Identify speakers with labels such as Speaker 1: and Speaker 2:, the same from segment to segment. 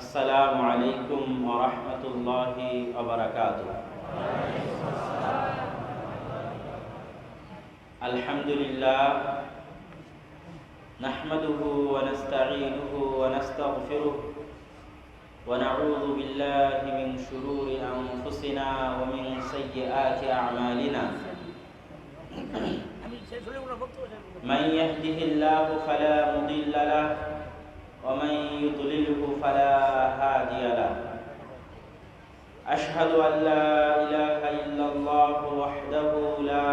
Speaker 1: আসসালামু আলাইকুম ওয়া রাহমাতুল্লাহি ওয়া বারাকাতুহু। আলহামদুলিল্লাহ নাহমাদুহু ওয়া নাস্তাঈনুহু ওয়া নাস্তাগফিরুহু ওয়া নাউযু বিল্লাহি মিন শুরুরি আনফুসিনা ওয়া মিন সাইয়্যাতি আ'মালিনা। মান ইয়াহদিহিল্লাহু ফালা মুদিল্লা লাহু ومن يضلله فلا هادي له. أشهد أن لا إله إلا الله وحده لا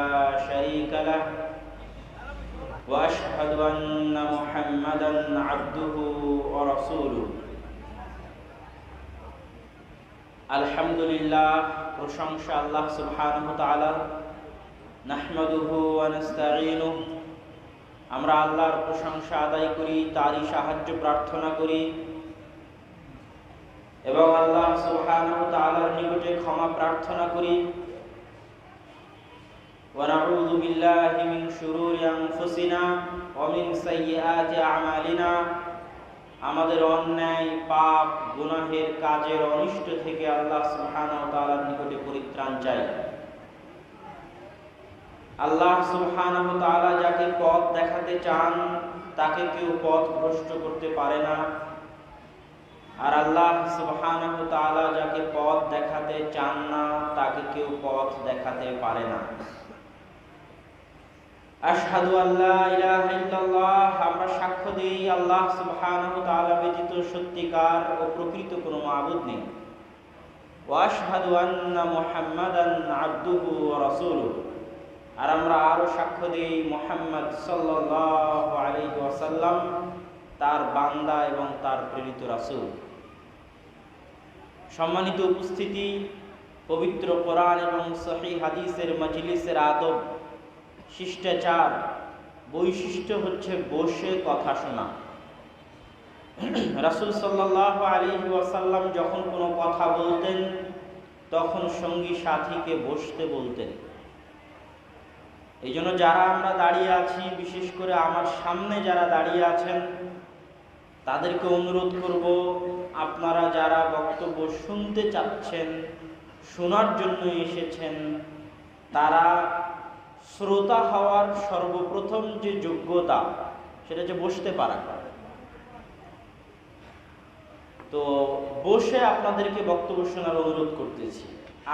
Speaker 1: شريك له وأشهد أن محمدا عبده ورسوله. الحمد لله প্রশংসা আল্লাহ সুবহানাহু ওয়া তাআলা। নাহমাদুহু ওয়া নাস্তাঈনুহু, আমরা আল্লাহর প্রশংসা আদায় করি, তারই সাহায্য প্রার্থনা করি এবং আল্লাহ সুবহানাহু ওয়া তাআলার নিকটে ক্ষমা প্রার্থনা করি। ওয়া নাউযু বিল্লাহি মিন শুরুরি আনফুসিনা ওয়া মিন সাইয়্যাতি আ'মালিনা, আমাদের অন্যায় পাপ গুনাহের কাজের অনিষ্ট থেকে আল্লাহ সুবহানাহু ওয়া তাআলার নিকটে পরিত্রাণ চাই। আল্লাহ সুবহানাহু ওয়া তাআলা যাকে পথ দেখাতে চান তাকে কেউ পথ ভ্রষ্ট করতে পারে না, আর আল্লাহ সুবহানাহু ওয়া তাআলা যাকে পথ দেখাতে চান না তাকে কেউ পথ দেখাতে পারে না। আশহাদু আল্লা ইলাহা ইল্লাল্লাহ, আমরা সাক্ষ্য দিই আল্লাহ সুবহানাহু ওয়া তাআলা ব্যতীত সত্যিকার ও প্রকৃত কোনো মাবুদ নেই। ওয়া আশহাদু আন্না মুহাম্মাদান আবদুহু ওয়া রাসূলুহু, আর আমরা আরো সাক্ষ্য দিই মুহাম্মদ সাল্লাল্লাহু আলাইহি ওয়াসাল্লাম তার বান্দা এবং তার প্রেরিত রাসূল। সম্মানিত উপস্থিতি, পবিত্র কোরআন এবং সহিহ হাদিসের মজলিসের আদব, শিষ্টাচার, বৈশিষ্ট্য হচ্ছে বসে কথা শোনা। রাসূল সাল্লাল্লাহু আলাইহি ওয়াসাল্লাম যখন কোনো কথা বলতেন তখন সঙ্গী সাথীকে বসতে বলতেন। এই জন্য যারা আমরা দাঁড়িয়ে আছি, বিশেষ করে আমার সামনে যারা দাঁড়িয়ে আছেন তাদেরকে অনুরোধ করব, আপনারা যারা বক্তব্য শুনতে চাচ্ছেন, শোনার জন্য এসেছেন, তারা শ্রোতা হওয়ার সর্বপ্রথম যে যোগ্যতা সেটা যে বসতে পারা। তো বসে আপনাদেরকে বক্তব্য শোনার অনুরোধ করতেছি।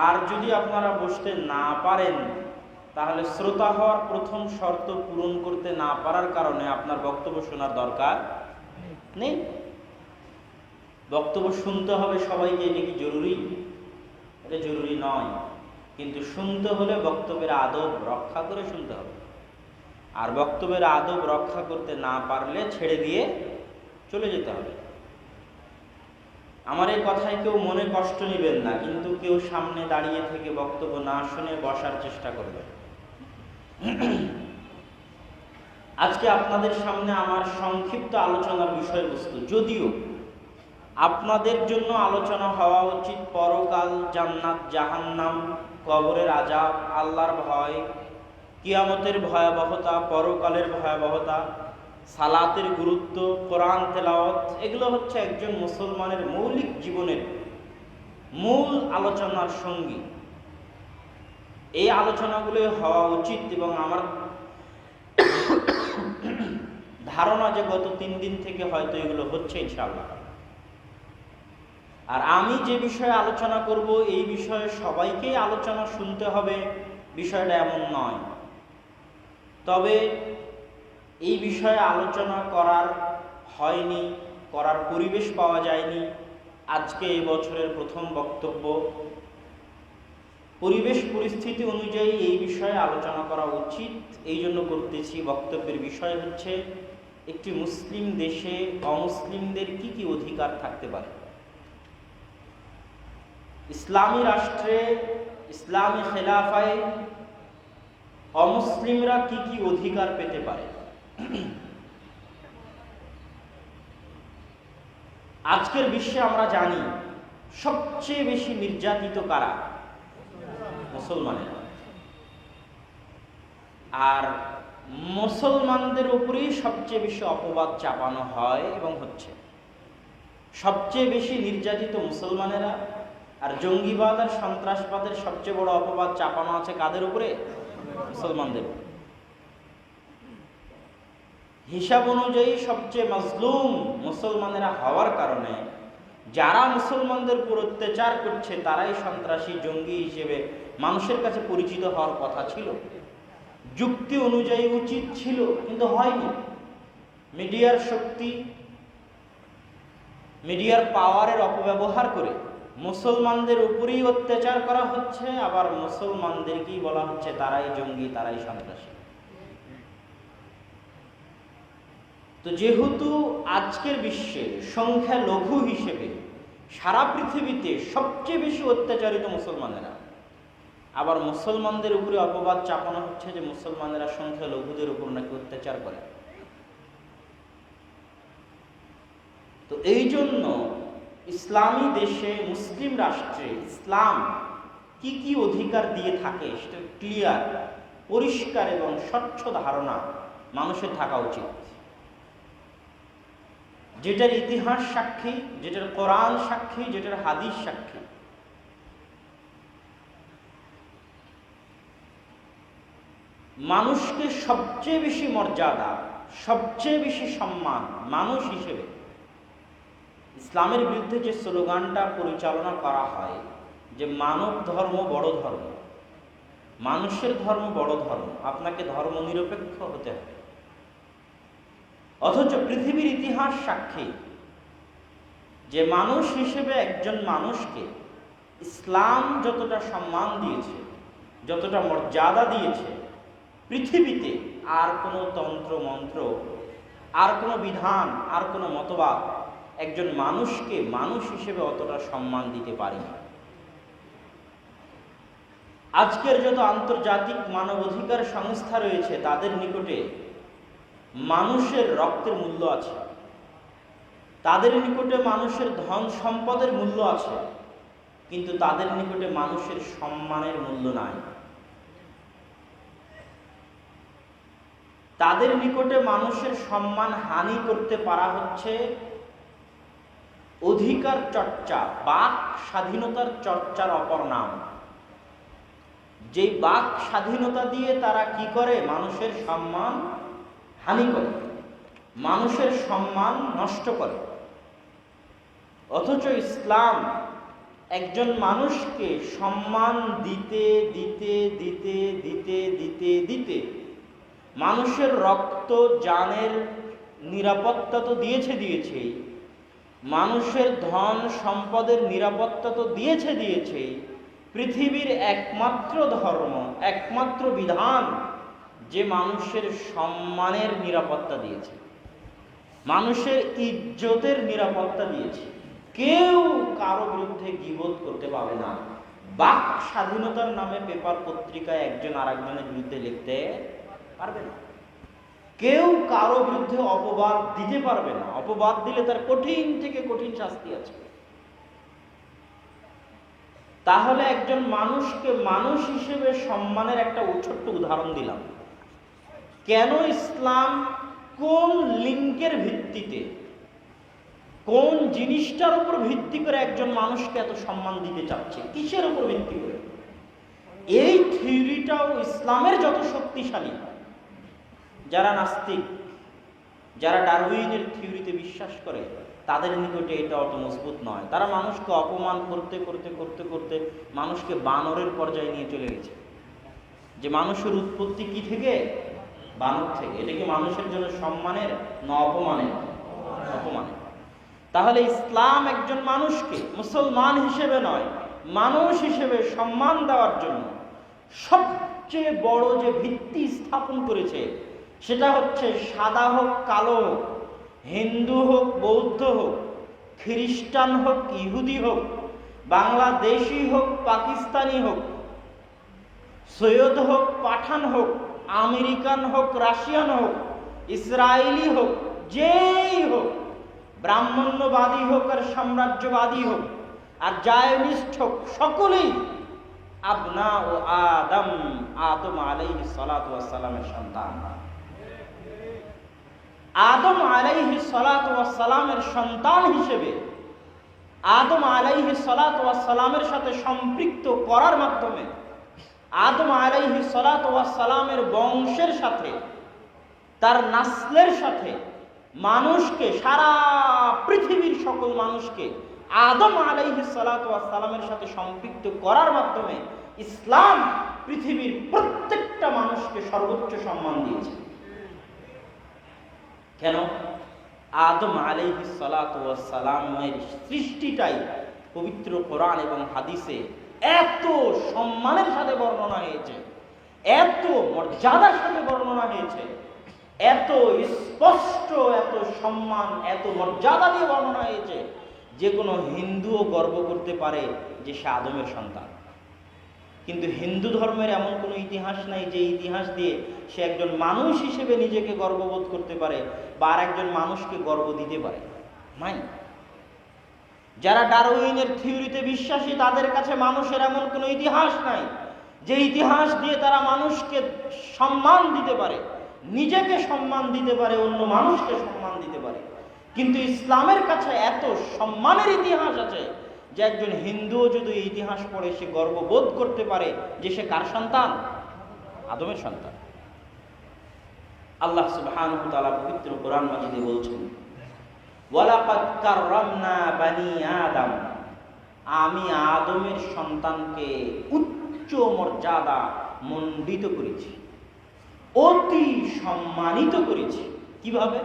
Speaker 1: আর যদি আপনারা বসতে না পারেন তাহলে শ্রোতা হওয়ার প্রথম শর্ত পূরণ করতে না পারার কারণে আপনার বক্তব্য শোনার দরকার নেই। বক্তব্য শুনতে হবে সবাইকে, এটা কি জরুরি? এটা জরুরি নয়, কিন্তু শুনতে হলে বক্তব্যের আদব রক্ষা করে শুনতে হবে। আর বক্তব্যের আদব রক্ষা করতে না পারলে ছেড়ে দিয়ে চলে যেতে হবে। আমার এই কথায় কেউ মনে কষ্ট নেবেন না, কিন্তু কেউ সামনে দাঁড়িয়ে থেকে বক্তব্য না শুনে বসার চেষ্টা করবেন। আজকে আপনাদের সামনে আমার সংক্ষিপ্ত আলোচনার বিষয়বস্তু, যদিও আপনাদের জন্য আলোচনা হওয়া উচিত পরকাল, জান্নাত, জাহান্নাম, কবরের আযাব, আল্লাহর ভয়, কিয়ামতের ভয়াবহতা, পরকালের ভয়াবহতা, সালাতের গুরুত্ব, কোরআন তেলাওয়াত, এগুলো হচ্ছে একজন মুসলমানের মৌলিক জীবনের মূল আলোচনার সঙ্গী। এই আলোচনাগুলো হওয়া উচিত এবং আমার ধারণা যে গত 3 দিন থেকে হয়তো এগুলো হচ্ছে ইনশাআল্লাহ। আর আমি যে বিষয়ে আলোচনা করব এই বিষয়ে সবাইকেই আলোচনা শুনতে হবে, বিষয়টা এমন নয়। তবে এই বিষয়ে আলোচনা করার হয়নি, করার পরিবেশ পাওয়া যায়নি। আজকে এই বছরের প্রথম বক্তব্য, পরিবেশ পরিস্থিতি অনুযায়ী এই বিষয়ে আলোচনা করা উচিত, এই জন্য করতেছি। বক্তব্যের বিষয় হচ্ছে একটি মুসলিম দেশে অমুসলিমদের কি কি অধিকার থাকতে পারে, ইসলামী রাষ্ট্রে, ইসলামী খেলাফায় অমুসলিমরা কি কি অধিকার পেতে পারে। আজকের বিশ্বে আমরা জানি সবচেয়ে বেশি নির্যাতিত কারা? মুসলমানেরা। আর মুসলমানদের উপরেই সবচেয়ে বেশি অপবাদ চাপানো হয় এবং হচ্ছে। সবচেয়ে বেশি নির্যাতিত মুসলমানেরা, আর জঙ্গিবাদ আর সন্ত্রাসবাদের সবচেয়ে বড় অপবাদ চাপানো আছে কাদের উপরে? মুসলমানদের উপরে। হিসাব অনুযায়ী সবচেয়ে মাজলুম মুসলমানেরা হওয়ার কারণে যারা মুসলমানদের উপর অত্যাচার করছে তারাই সন্ত্রাসী, জঙ্গি হিসেবে মানুষের কাছে পরিচিত হওয়ার কথা ছিল, যুক্তি অনুযায়ী উচিত ছিল, কিন্তু হয়নি। মিডিয়ার শক্তি, মিডিয়ার পাওয়ারের অপব্যবহার করে মুসলমানদের উপরেই অত্যাচার করা হচ্ছে, আবার মুসলমানদেরকেই বলা হচ্ছে তারাই জঙ্গি, তারাই সন্ত্রাসী। তো যেহেতু আজকের বিশ্বে সংখ্যালঘু হিসেবে সারা পৃথিবীতে সবচেয়ে বেশি অত্যাচারিত মুসলমানেরা, আবার মুসলমানদের উপরে অপবাদ চাপানো হচ্ছে যে মুসলমানেরা সংখ্যালঘুদের উপর নাকি অত্যাচার করে। তো এই জন্য ইসলামী দেশে, মুসলিম রাষ্ট্রে ইসলাম কি কি অধিকার দিয়ে থাকে সেটা ক্লিয়ার, পরিষ্কার এবং স্বচ্ছ ধারণা মানুষের থাকা উচিত, যেটার ইতিহাস সাক্ষী, যেটার কোরআন সাক্ষী, যেটার হাদিস সাক্ষী। মানুষকে সবচেয়ে বেশি মর্যাদা, সবচেয়ে বেশি সম্মান মানুষ হিসেবে ইসলামের বিরুদ্ধে যে স্লোগানটা পরিচালনা করা হয় যে মানব ধর্ম বড় ধর্ম, মানুষের ধর্ম বড় ধর্ম, আপনাকে ধর্ম নিরপেক্ষ হতে হবে, অথচ পৃথিবীর ইতিহাস সাক্ষী যে মানুষ হিসেবে একজন মানুষকে ইসলাম যতটা সম্মান দিয়েছে, যতটা মর্যাদা দিয়েছে, পৃথিবীতে আর কোনো তন্ত্র মন্ত্র, আর কোনো বিধান, আর কোনো মতবাদ একজন মানুষকে মানুষ হিসেবে অতটা সম্মান দিতে পারেনি। আজকের যত আন্তর্জাতিক মানবাধিকার সংস্থা রয়েছে তাদের নিকটে মানুষের রক্তের মূল্য আছে, তাদের নিকটে মানুষের ধন সম্পদের মূল্য আছে, কিন্তু তাদের নিকটে মানুষের সম্মানের মূল্য নাই। তাদের নিকটে মানুষের সম্মান হানি করতে পারা হচ্ছে অধিকার চর্চা, বাক স্বাধীনতার চর্চার অপর নাম। যেই বাক স্বাধীনতা দিয়ে তারা কি করে? মানুষের সম্মান হানি করে, মানুষের সম্মান নষ্ট করে। অথচ ইসলাম একজন মানুষকে সম্মান দিতে দিতে দিতে দিতে দিতে দিতে মানুষের রক্ত, জানের নিরাপত্তা তো দিয়েছে, মানুষের ধন সম্পদের নিরাপত্তা তো দিয়েছে, পৃথিবীর একমাত্র ধর্ম, একমাত্র বিধান যে মানুষের সম্মানের নিরাপত্তা দিয়েছে, মানুষের ইজ্জতের নিরাপত্তা দিয়েছে। কেউ কারো বিরুদ্ধে গীবত করতে পারবে না। বাক স্বাধীনতার নামে পেপার পত্রিকায় একজন আর একজনের বিরুদ্ধে লিখতে পারবে না। কেউ কারো বিরুদ্ধে অপবাদ দিতে পারবে না। অপবাদ দিলে তার কঠিন থেকে কঠিন শাস্তি আছে। তাহলে একজন মানুষকে মানুষ হিসেবে সম্মানের একটা ছোট্ট উদাহরণ দিলাম। কেন ইসলাম কোন লিঙ্কের ভিত্তিতে, কোন জিনিসটার উপর ভিত্তি করে একজন মানুষকে এত সম্মান দিতে চাচ্ছে, কিসের উপর ভিত্তি করে? এই থিওরিটাও ইসলামের যত শক্তিশালী, যারা নাস্তিক, যারা ডারউইনের থিওরিতে বিশ্বাস করে, তাদের নিকটে এটা অত মজবুত নয়। তারা মানুষকে অপমান করতে করতে করতে করতে মানুষকে বানরের পর্যায়ে নিয়ে চলে গেছে। যে মানুষের উৎপত্তি কি থেকে? বানর থেকে। এটা কি মানুষের জন্য সম্মানের না অপমানের? অপমানের। তাহলে ইসলাম একজন মানুষকে মুসলমান হিসেবে নয়, মানুষ হিসেবে সম্মান দেওয়ার জন্য সবচেয়ে বড় যে ভিত্তি স্থাপন করেছে সেটা হচ্ছে সাদা হোক কালো হোক, হিন্দু হোক বৌদ্ধ হোক, খ্রিস্টান হোক ইহুদি হোক, বাংলাদেশি হোক পাকিস্তানি হোক, সৈয়দ হোক পাঠান হোক, আমেরিকান হোক রাশিয়ান হোক, ইসরায়েলি হোক, যেই হোক, ব্রাহ্মণ্যবাদী হোক আর সাম্রাজ্যবাদী হোক আর জায়নিস্ট হোক, সকলেই আবনা ও আদম আলাইহিস সালাতু ওয়াস সালামের সন্তান। আদম আলাইহিস সালাতু ওয়াস সালামের সন্তান হিসেবে আদম আলাইহিস সালাতু ওয়াস সালামের সাথে সম্পৃক্ত করার মাধ্যমে আদম আলাইহিস সালাতু ওয়াস সালামের বংশের সাথে, তার নাসলের সাথে মানুষকে, সারা পৃথিবীর সকল মানুষকে আদম আলাইহিস সালাতু ওয়াস সালামের সাথে সম্পৃক্ত করার মাধ্যমে ইসলাম পৃথিবীর প্রত্যেকটা মানুষকে সর্বোচ্চ সম্মান দিয়েছে। কেন? আদম আলাইহিস সালাতু ওয়াস সালামের সৃষ্টিটাই পবিত্র কোরআন এবং হাদিসে এত সম্মানের সাথে বর্ণনা হয়েছে, এত মর্যাদার সাথে বর্ণনা হয়েছে, এত স্পষ্ট, এত সম্মান, এত মর্যাদা দিয়ে বর্ণনা হয়েছে যে কোনো হিন্দুও গর্ব করতে পারে যে সে আদমের সন্তান। কিন্তু হিন্দু ধর্মের এমন কোনো ইতিহাস নাই যে ইতিহাস দিয়ে সে একজন মানুষ হিসেবে নিজেকে গর্ববোধ করতে পারে বা আর একজন মানুষকে গর্ব দিতে পারে। নাই। যারা ডারউইনের থিওরিতে বিশ্বাসী তাদের কাছে মানুষের এমন কোনো ইতিহাস নাই যে ইতিহাস দিয়ে তারা মানুষকে সম্মান দিতে পারে, নিজেকে সম্মান দিতে পারে, অন্য মানুষকে সম্মান দিতে পারে। কিন্তু ইসলামের কাছে এত সম্মানের ইতিহাস আছে যে একজন হিন্দুও যদি ইতিহাস পড়ে সে গর্ববোধ করতে পারে যে সে কার সন্তান? আদমের সন্তান। আল্লাহ সুবহানাহু ওয়া তাআলা পবিত্র কোরআন মাজিদে বলছেন, ওয়ালাকাদ কাররামনা বানি আদম, আমি আদমের সন্তানকে উচ্চ মর্যাদা মণ্ডিত করেছি, অতি সম্মানিত করেছি। কিভাবে?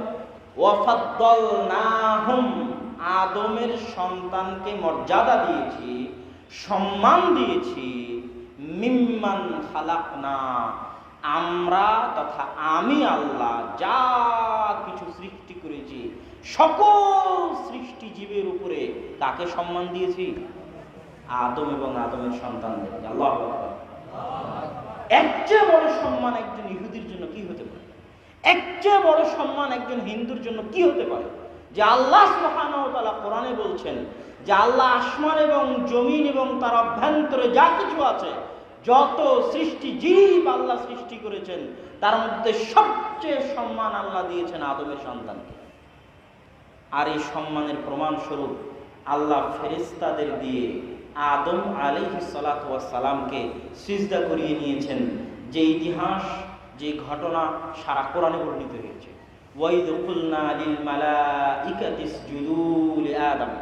Speaker 1: ওয়াফাদ্দালনাহুম, আদমের সন্তানকে মর্যাদা দিয়েছি, সম্মান দিয়েছি, মিম্মান খালাকনা, আমরা তথা আমি আল্লাহ যা কিছু সৃষ্টি করেছি সকল সৃষ্টি জীবের উপরে কাকে সম্মান দিয়েছি? আদম এবং আদমের সন্তানদের। আল্লাহু আকবার। এর চেয়ে বড় সম্মান একজন ইহুদির জন্য কি হতে পারে? এর চেয়ে বড় সম্মান একজন হিন্দুর জন্য কি হতে পারে? যে আল্লাহ সুবহানাহু ওয়া তাআলা কোরআনে বলছেন যে আল্লাহ আসমান এবং জমিন এবং তার অভ্যন্তরে যা কিছু আছে, যত সৃষ্টি জীব আল্লাহ সৃষ্টি করেছেন তার মধ্যে সবচেয়ে সম্মান আল্লাহ দিয়েছেন আদমের সন্তানকে। আর এই সম্মানের প্রমাণ স্বরূপ আল্লাহ ফেরেশতাদের দিয়ে আদম আলাইহিস সালাতু ওয়াস সালামকে সিজদা করিয়ে নিয়েছেন, যে ইতিহাস, যে ঘটনা সারা কোরআনে বর্ণিত হয়েছে। ওয়াইদ কুলনা লিল মালাইকাতি ইসজুদু লিআদম,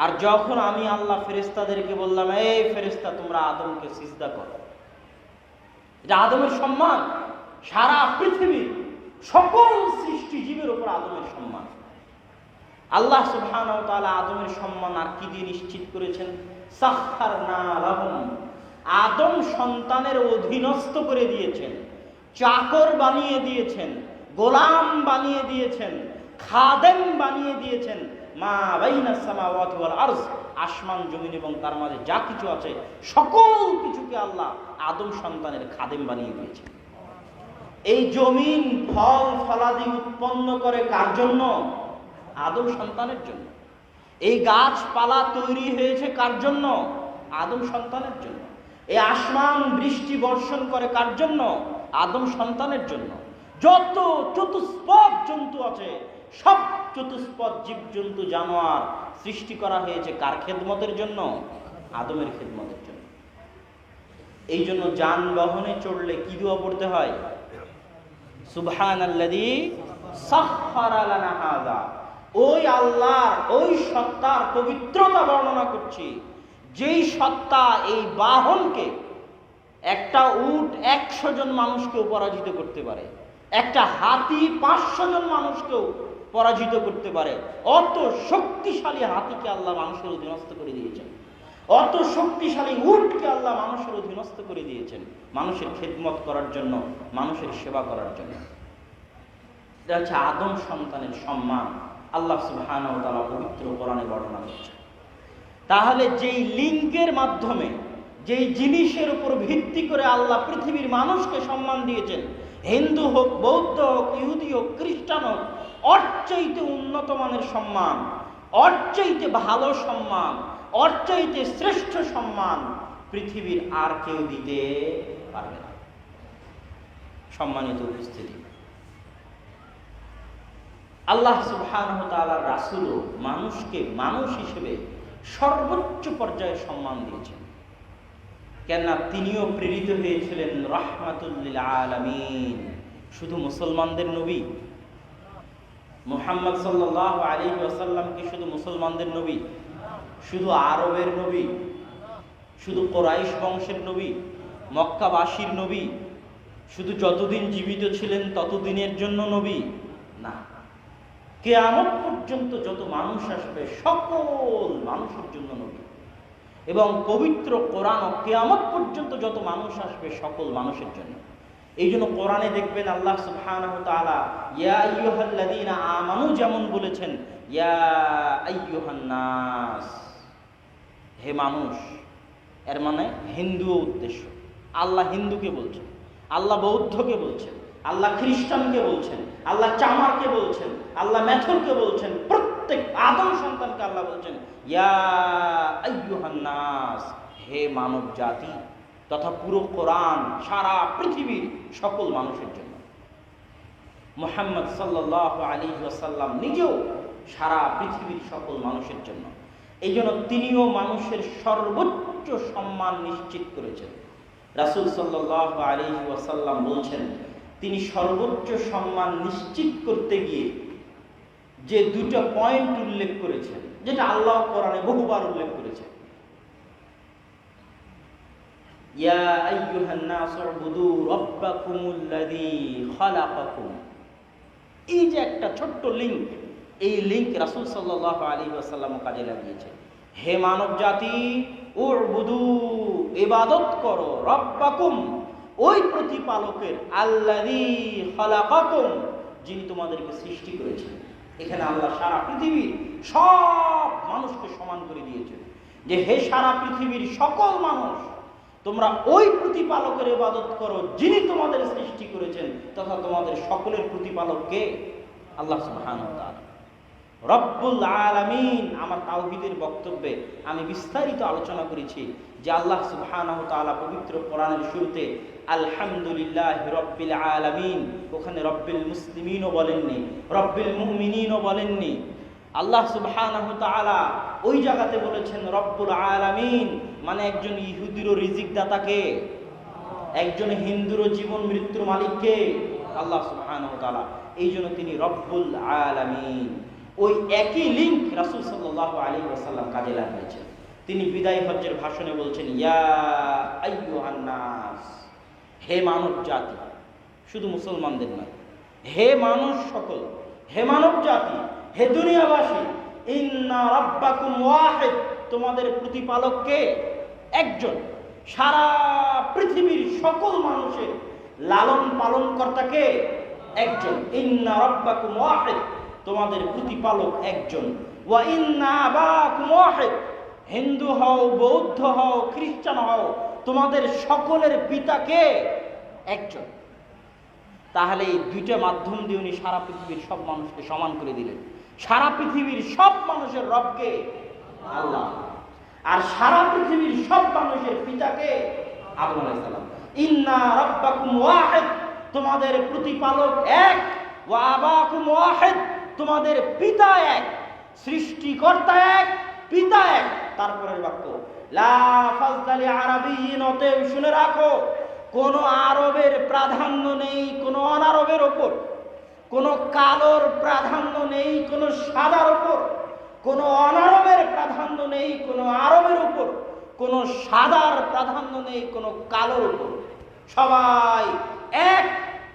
Speaker 1: আর যখন আমি আল্লাহ ফেরেশতাদেরকে বললাম, এই ফেরেশতা তোমরা আদমকে সিজদা করো, এটা আদমের সম্মান। সারা পৃথিবীর সকল সৃষ্টি জীবের উপর আদমের সম্মান। আল্লাহ সুবহানাহু ওয়া তাআলা আদমের সম্মান আর কি দিয়ে নিশ্চিত করেছেন? সাখখারনা লাহুম, আদম সন্তানের অধীনস্থ করে দিয়েছেন, চাকর বানিয়ে দিয়েছেন, গোলাম বানিয়ে দিয়েছেন, খাদেম বানিয়ে দিয়েছেন। মা বাইনাস সামাওয়াতি ওয়াল আরজ, আসমান জমিন এবং তার মাঝে যা কিছু আছে সকল কিছুকে আল্লাহ আদম সন্তানের খাদেম বানিয়ে দিয়েছেন। এই জমিন ফল ফলাদি উৎপন্ন করে কার জন্য? আদম সন্তানের জন্য। এই গাছপালা তৈরি হয়েছে কার জন্য? আদম সন্তানের জন্য। এই আসমান বৃষ্টি বর্ষণ করে কার জন্য? আদম সন্তানের জন্য। যত চতুষ্পদ জন্তু আছে সব চতুষ্পদ জীবজন্তু জানোয়ার সৃষ্টি করা হয়েছে কার খেদমতের জন্য? আদমের খেদমতের জন্য। এই জন্য যানবাহনে চড়লে কি দোয়া পড়তে হয়? সুবহানাল্লাযী সাখখারা লানা হাযা, ওই আল্লাহর, ওই সত্তার পবিত্রতা বর্ণনা করছি, যেই সত্তা এই বাহনকে, একটা উট 100 জন মানুষকেও পরাজিত করতে পারে, একটা হাতি 500 জন মানুষকেও পরাজিত করতে পারে। অত শক্তিশালী হাতিকে আল্লাহ মানুষের অধীনস্থ করে দিয়েছেন, অত শক্তিশালী উটকে আল্লাহ মানুষের অধীনস্থ করে দিয়েছেন মানুষের খেদমত করার জন্য, মানুষের সেবা করার জন্য। এটা হচ্ছে আদম সন্তানের সম্মান। আল্লাহ সুবহানাহু ওয়া তাআলা পবিত্র কোরআনে বর্ণনা করছেন। তাহলে যেই লিঙ্গের মাধ্যমে, যেই জিনিসের উপর ভিত্তি করে আল্লাহ পৃথিবীর মানুষকে সম্মান দিয়েছেন, হিন্দু হোক, বৌদ্ধ হোক, ইহুদি হোক, খ্রিস্টান হোক, ওর চাইতে উন্নত মানের সম্মান, ওর চাইতে ভালো সম্মান, ওর চাইতে শ্রেষ্ঠ সম্মান পৃথিবীর আর কেউ দিতে পারবে না। সম্মানিত উপস্থিতি, আল্লাহ সুবহানাহু ওয়া তাআলার রাসূলও মানুষকে মানুষ হিসেবে সর্বোচ্চ পর্যায়ে সম্মান দিয়েছেন। কেননা তিনিও প্রেরিত হয়েছিলেন রাহমাতুল লিল আলামিন। শুধু মুসলমানদের নবী মুহাম্মদ সাল্লাল্লাহু আলাইহি ওয়াসাল্লাম কি শুধু মুসলমানদের নবী, শুধু আরবের নবী, শুধু কোরাইশ বংশের নবী, মক্কাবাসীর নবী, শুধু যতদিন জীবিত ছিলেন ততদিনের জন্য নবী? না, কিয়ামত পর্যন্ত যত মানুষ আসবে সকল মানুষের জন্য নবী। এবং পবিত্র কোরআন কিয়ামত পর্যন্ত যত মানুষ আসবে সকল মানুষের জন্য। এই জন্য কোরআনে দেখবেন আল্লাহ সুবহানাহু ওয়া তাআলা ইয়া আইয়ুহাল্লাযীনা আমানু যেমন বলেছেন ইয়া আইয়ুহান নাস, হে মানুষ। এর মানে হিন্দুও উদ্দেশ্য। আল্লাহ হিন্দুকে বলছেন, আল্লাহ বৌদ্ধকে বলছেন, আল্লাহ খ্রিস্টানকে বলছেন, আল্লাহ চামারকে বলছেন, আল্লাহ মেথরকে বলছেন, প্রত্যেক আদম সন্তানকে আল্লাহ বলছেন ইয়া আইয়ুহান নাস, হে মানব জাতি। তথা পুরো কোরআন সারা পৃথিবীর সকল মানুষের জন্য। মুহাম্মদ সাল্লাল্লাহু আলাইহি ওয়াসাল্লাম নিজেও সারা পৃথিবীর সকল মানুষের জন্য। এই জন্য তিনিও মানুষের সর্বোচ্চ সম্মান নিশ্চিত করেছেন। রাসূল সাল্লাল্লাহু আলাইহি ওয়াসাল্লাম বলছেন, তিনি সর্বোচ্চ সম্মান নিশ্চিত করতে গিয়ে যে দুটো পয়েন্ট উল্লেখ করেছেন, যেটা আল্লাহ কোরআনে বহুবার উল্লেখ করেছেন, ইয়া আইয়ুহান নাস উবুদু রাব্বাকুমুল্লাযী খালাকাকুম। এই যে একটা ছোট্ট লিংক, এই লিংক রাসূল সাল্লাল্লাহু আলাইহি ওয়াসাল্লাম কাজে লাগিয়েছেন। হে মানব জাতি, উবুদু, ইবাদত করো, রাব্বাকুম, ওই প্রতিপালকের, আল্লাযী খালাকাকুম, যিনি তোমাদেরকে সৃষ্টি করেছেন। এখানে আল্লাহ সারা পৃথিবীর সব মানুষকে সমান করে দিয়েছেন যে হে সারা পৃথিবীর সকল মানুষ, তোমরা ওই প্রতিপালকের ইবাদত করো যিনি তোমাদের সৃষ্টি করেছেন তথা তোমাদের সকলের প্রতিপালক কে? আল্লাহ সুবহানাহু ওয়া তাআলা রব্বুল আলামিন। আমার তাওহীদের বক্তব্যে আমি বিস্তারিত আলোচনা করেছি যে আল্লাহ সুবহানাহু ওয়া তাআলা পবিত্র কোরআনের শুরুতে আলহামদুলিল্লাহি রাব্বিল আলামিন, ওখানে রব্বিল মুসলিমিনও বলেননি, রব্বিল মুমিনিনও বলেননি। আল্লাহ সুবহানাহু ওয়া তাআলা ওই জায়গাতে বলেছেন রব্বুল আলামিন, মানে একজন ইহুদিরও রিজিক দাতাকে, একজন হিন্দুরও জীবন মৃত্যুর মালিককে আল্লাহ সুবহানাহু ওয়া তাআলা। এই জন্য তিনি রব্বুল আলামিন। ওই একই লিঙ্ক রাসূল সাল্লাল্লাহু আলাইহি ওয়াসাল্লাম কাজে লাগিয়েছেন। তিনি বিদায় হজ্জের ভাষণে বলছেন ইয়া আইয়ুহান নাস, হে মানব জাতি। শুধু মুসলমানদের নয়, হে মানুষ সকল, হে মানব জাতি, হে দুনিয়াবাসী, ইন্না রাব্বাকুম ওয়াহিদ, তোমাদের প্রতিপালক কে? একজন। সারা পৃথিবীর সকল মানুষের লালন পালন কর্তা কে? একজন। ইন্না রাব্বাকুম ওয়াহিদ, তোমাদের প্রতিপালক একজন। ওয়া ইন্না আবাকুম ওয়াহিদ, হিন্দু হও, বৌদ্ধ হও, খ্রিস্টান হও, তোমাদের সকলের পিতা কে? একজন। তাহলে এই দুইটা মাধ্যম দিয়ে উনি সারা পৃথিবীর সব মানুষকে সমান করে দিলেন। সারা পৃথিবীর সব মানুষের রবকে? আল্লাহ। আর সারা পৃথিবীর সব মানুষের পিতাকে? আদম আলাইহিস সালাম। ইন্না রাব্বাকুম ওয়াহিদ, তোমাদের প্রতিপালক এক। ওয়া আবাকুম ওয়াহিদ, তোমাদের পিতা এক। সৃষ্টিকর্তা এক, পিতা এক। তারপরের বাক্য লা ফাজদালি আরাবিয়িন, অতএব শুনে রাখো, কোন আরবের প্রাধান্য নেই কোন অনারবের ওপর, কোন কালোর প্রাধান্য নেই কোন সাদার ওপর, কোন অনারবের প্রাধান্য নেই কোন আরবের উপর, কোন সাদার প্রাধান্য নেই কোন কালোর উপর। সবাই এক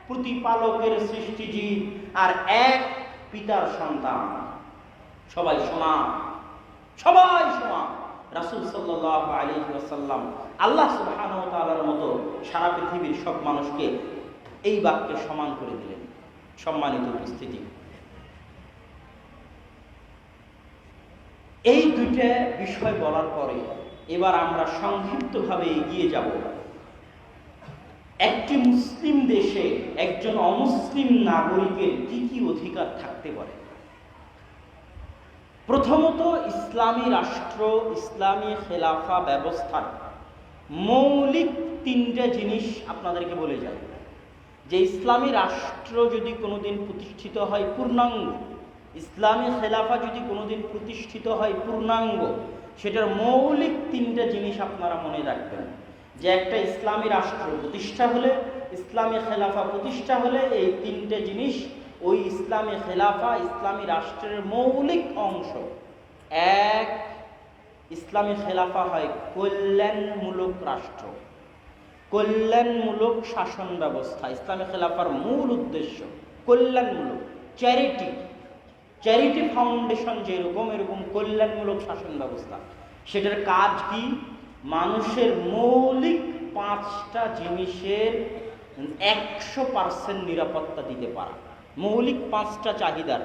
Speaker 1: প্রতিপালকের সৃষ্টিজীব আর এক পিতার সন্তান। সবাই সমান, সবাই সমান। রাসূল সাল্লাল্লাহু আলাইহি ওয়াসাল্লাম আল্লাহ সুবহানাহু ওয়া তাআলার মতো সারা পৃথিবীর সব মানুষকে এই বাক্যে সমান করে দিলেন। সম্মানিত উপস্থিতি, এই দুইটা বিষয় বলার পরে এবার আমরা সংক্ষিপ্তভাবে এগিয়ে যাব। একটি মুসলিম দেশে একজন অমুসলিম নাগরিকের কি কি অধিকার থাকতে পারে। প্রথমত, ইসলামী রাষ্ট্র, ইসলামী খেলাফা ব্যবস্থার মৌলিক তিনটা জিনিস আপনাদেরকে বলে যায় যে ইসলামী রাষ্ট্র যদি কোনোদিন প্রতিষ্ঠিত হয় পূর্ণাঙ্গ, ইসলামী খেলাফা যদি কোনোদিন প্রতিষ্ঠিত হয় পূর্ণাঙ্গ, সেটার মৌলিক তিনটা জিনিস আপনারা মনে রাখবেন, যে একটা ইসলামী রাষ্ট্র প্রতিষ্ঠা হলে, ইসলামী খেলাফা প্রতিষ্ঠা হলে, এই তিনটে জিনিস ওই ইসলামী খেলাফা ইসলামী রাষ্ট্রের মৌলিক অংশ। এক, ইসলামী খেলাফা হয় কল্যাণমূলক রাষ্ট্র, কল্যাণমূলক শাসন ব্যবস্থা। ইসলামী খেলাফার মূল উদ্দেশ্য কল্যাণমূলক, চ্যারিটি ফাউন্ডেশন যেরকম, এরকম কল্যাণমূলক শাসন ব্যবস্থা। সেটার কাজ কি? মানুষের মৌলিক 5টা জিনিসের 100% নিরাপত্তা দিতে পারা, মৌলিক 5টা চাহিদার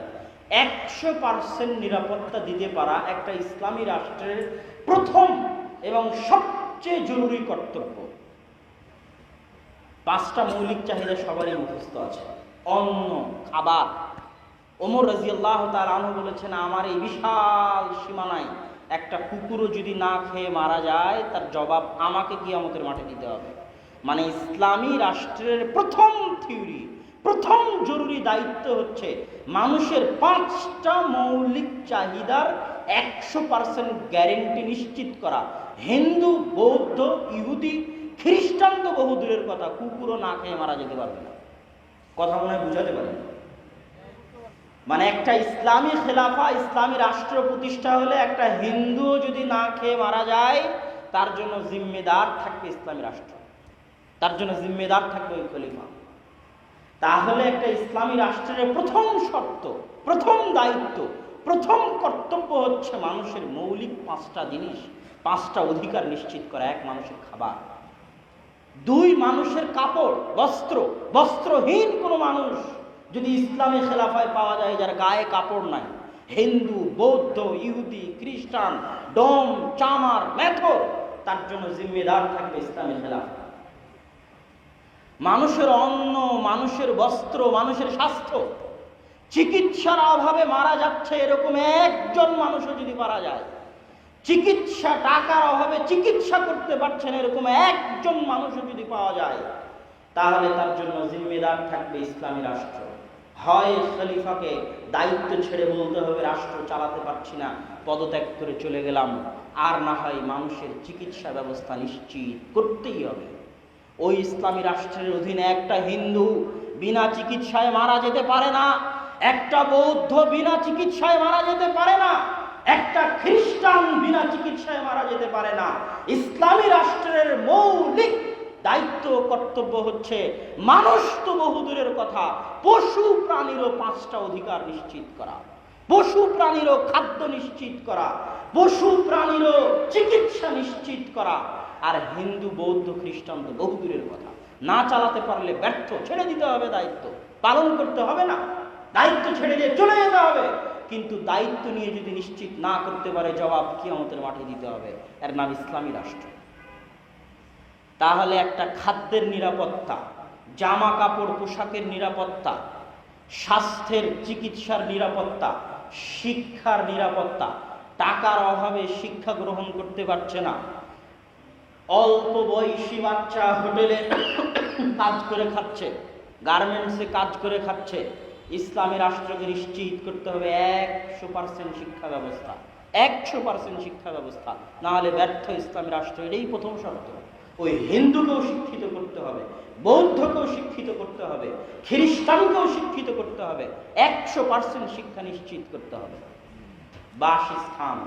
Speaker 1: 100% নিরাপত্তা দিতে পারা একটা ইসলামী রাষ্ট্রের প্রথম এবং সবচেয়ে জরুরি কর্তব্য। 5টা মৌলিক চাহিদা সবারই মুখস্থ আছে। অন্ন, খাবার। ওমর রাদিয়াল্লাহু তাআলা আনহু বলেছেন, আমার এই বিশাল সীমানায় একটা কুকুরও যদি না খেয়ে মারা যায়, তার জবাব আমাকে কিয়ামতের মাঠে দিতে হবে। মানে ইসলামী রাষ্ট্রের প্রথম থিওরি, প্রথম জরুরি দায়িত্ব হচ্ছে মানুষের 5টা মৌলিক চাহিদার 100% গ্যারেন্টি নিশ্চিত করা। হিন্দু, বৌদ্ধ, ইহুদি, খ্রিস্টান তো বহুদূরের কথা, কুকুরও না খেয়ে মারা যেতে পারবে না। কথা মনে হয় বুঝাতে পারেন? মানে একটা ইসলামী খেলাফা, ইসলামী রাষ্ট্র প্রতিষ্ঠা হলে একটা হিন্দুও যদি না খেয়ে মারা যায়, তার জন্য জিম্মেদার থাকবে ইসলামী রাষ্ট্র, তার জন্য জিম্মেদার থাকবে ওই খলিফা। তাহলে একটা ইসলামী রাষ্ট্রের প্রথম শর্ত, প্রথম দায়িত্ব, প্রথম কর্তব্য হচ্ছে মানুষের মৌলিক 5টা জিনিস, 5টা অধিকার নিশ্চিত করা। 1, মানুষের খাবার। 2, মানুষের কাপড়, বস্ত্র। বস্ত্রহীন কোনো মানুষ যদি ইসলামী খেলাফায় পাওয়া যায় যার গায়ে কাপড় নাই, হিন্দু, বৌদ্ধ, ইহুদি, খ্রিস্টান, ডোম, চামার, মেথর, তার জন্য জিম্মেদার থাকবে ইসলামী খেলাফা। মানুষের অন্ন, মানুষের বস্ত্র, মানুষের স্বাস্থ্য। চিকিৎসার অভাবে মারা যাচ্ছে এরকম একজন মানুষও যদি মারা যায়, চিকিৎসা, টাকার অভাবে চিকিৎসা করতে পারছেন এরকম একজন মানুষও যদি পাওয়া যায়, তাহলে তার জন্য জিম্মেদার থাকবে ইসলামী রাষ্ট্র। হয় খলিফাকে দায়িত্ব ছেড়ে বলতে হবে রাষ্ট্র চালাতে পারছি না, পদত্যাগ করে চলে গেলাম, আর না হয় মানুষের চিকিৎসা ব্যবস্থা নিশ্চিত করতেই হবে। ওই ইসলামী রাষ্ট্রের অধীনে একটা হিন্দু বিনা চিকিৎসায় মারা যেতে পারে না, একটা বৌদ্ধ বিনা চিকিৎসায় মারা যেতে পারে না, একটা খ্রিস্টান বিনা চিকিৎসায় মারা যেতে পারে না। ইসলামী রাষ্ট্রের মৌলিক দায়িত্ব, কর্তব্য হচ্ছে মানুষ তো বহুদূরের কথা, পশু প্রাণীরও 5টা অধিকার নিশ্চিত করা, পশু প্রাণীরও খাদ্য নিশ্চিত করা, পশু প্রাণীরও চিকিৎসা নিশ্চিত করা। আর হিন্দু, বৌদ্ধ, খ্রিস্টান তো বহুদূরের কথা, না চালাতে পারলে ব্যর্থ, ছেড়ে দিতে হবে, দায়িত্ব পালন করতে হবে না, দায়িত্ব ছেড়ে দিয়ে চলে যেতে হবে। কিন্তু দায়িত্ব নিয়ে যদি নিশ্চিত না করতে পারে, জবাব কিয়ামতের মাঠে দিতে হবে। এর নাম ইসলামী রাষ্ট্র। তাহলে একটা খাদ্যের নিরাপত্তা, জামা কাপড় পোশাকের নিরাপত্তা, স্বাস্থ্যের চিকিৎসার নিরাপত্তা, শিক্ষার নিরাপত্তা। টাকার অভাবে শিক্ষা গ্রহণ করতে পারছে না, অল্প বয়সী বাচ্চা হোটেলে কাজ করে খাচ্ছে, গার্মেন্টসে কাজ করে খাচ্ছে। ইসলামী রাষ্ট্রকে নিশ্চিত করতে হবে 100% শিক্ষা ব্যবস্থা, 100% শিক্ষা ব্যবস্থা, না হলে ব্যর্থ ইসলামী রাষ্ট্র। এটাই প্রথম শর্ত। ওই হিন্দুকেও শিক্ষিত করতে হবে, বৌদ্ধকেও শিক্ষিত করতে হবে, খ্রিস্টানকেও শিক্ষিত করতে হবে, 100% শিক্ষা নিশ্চিত করতে হবে। বাসস্থান,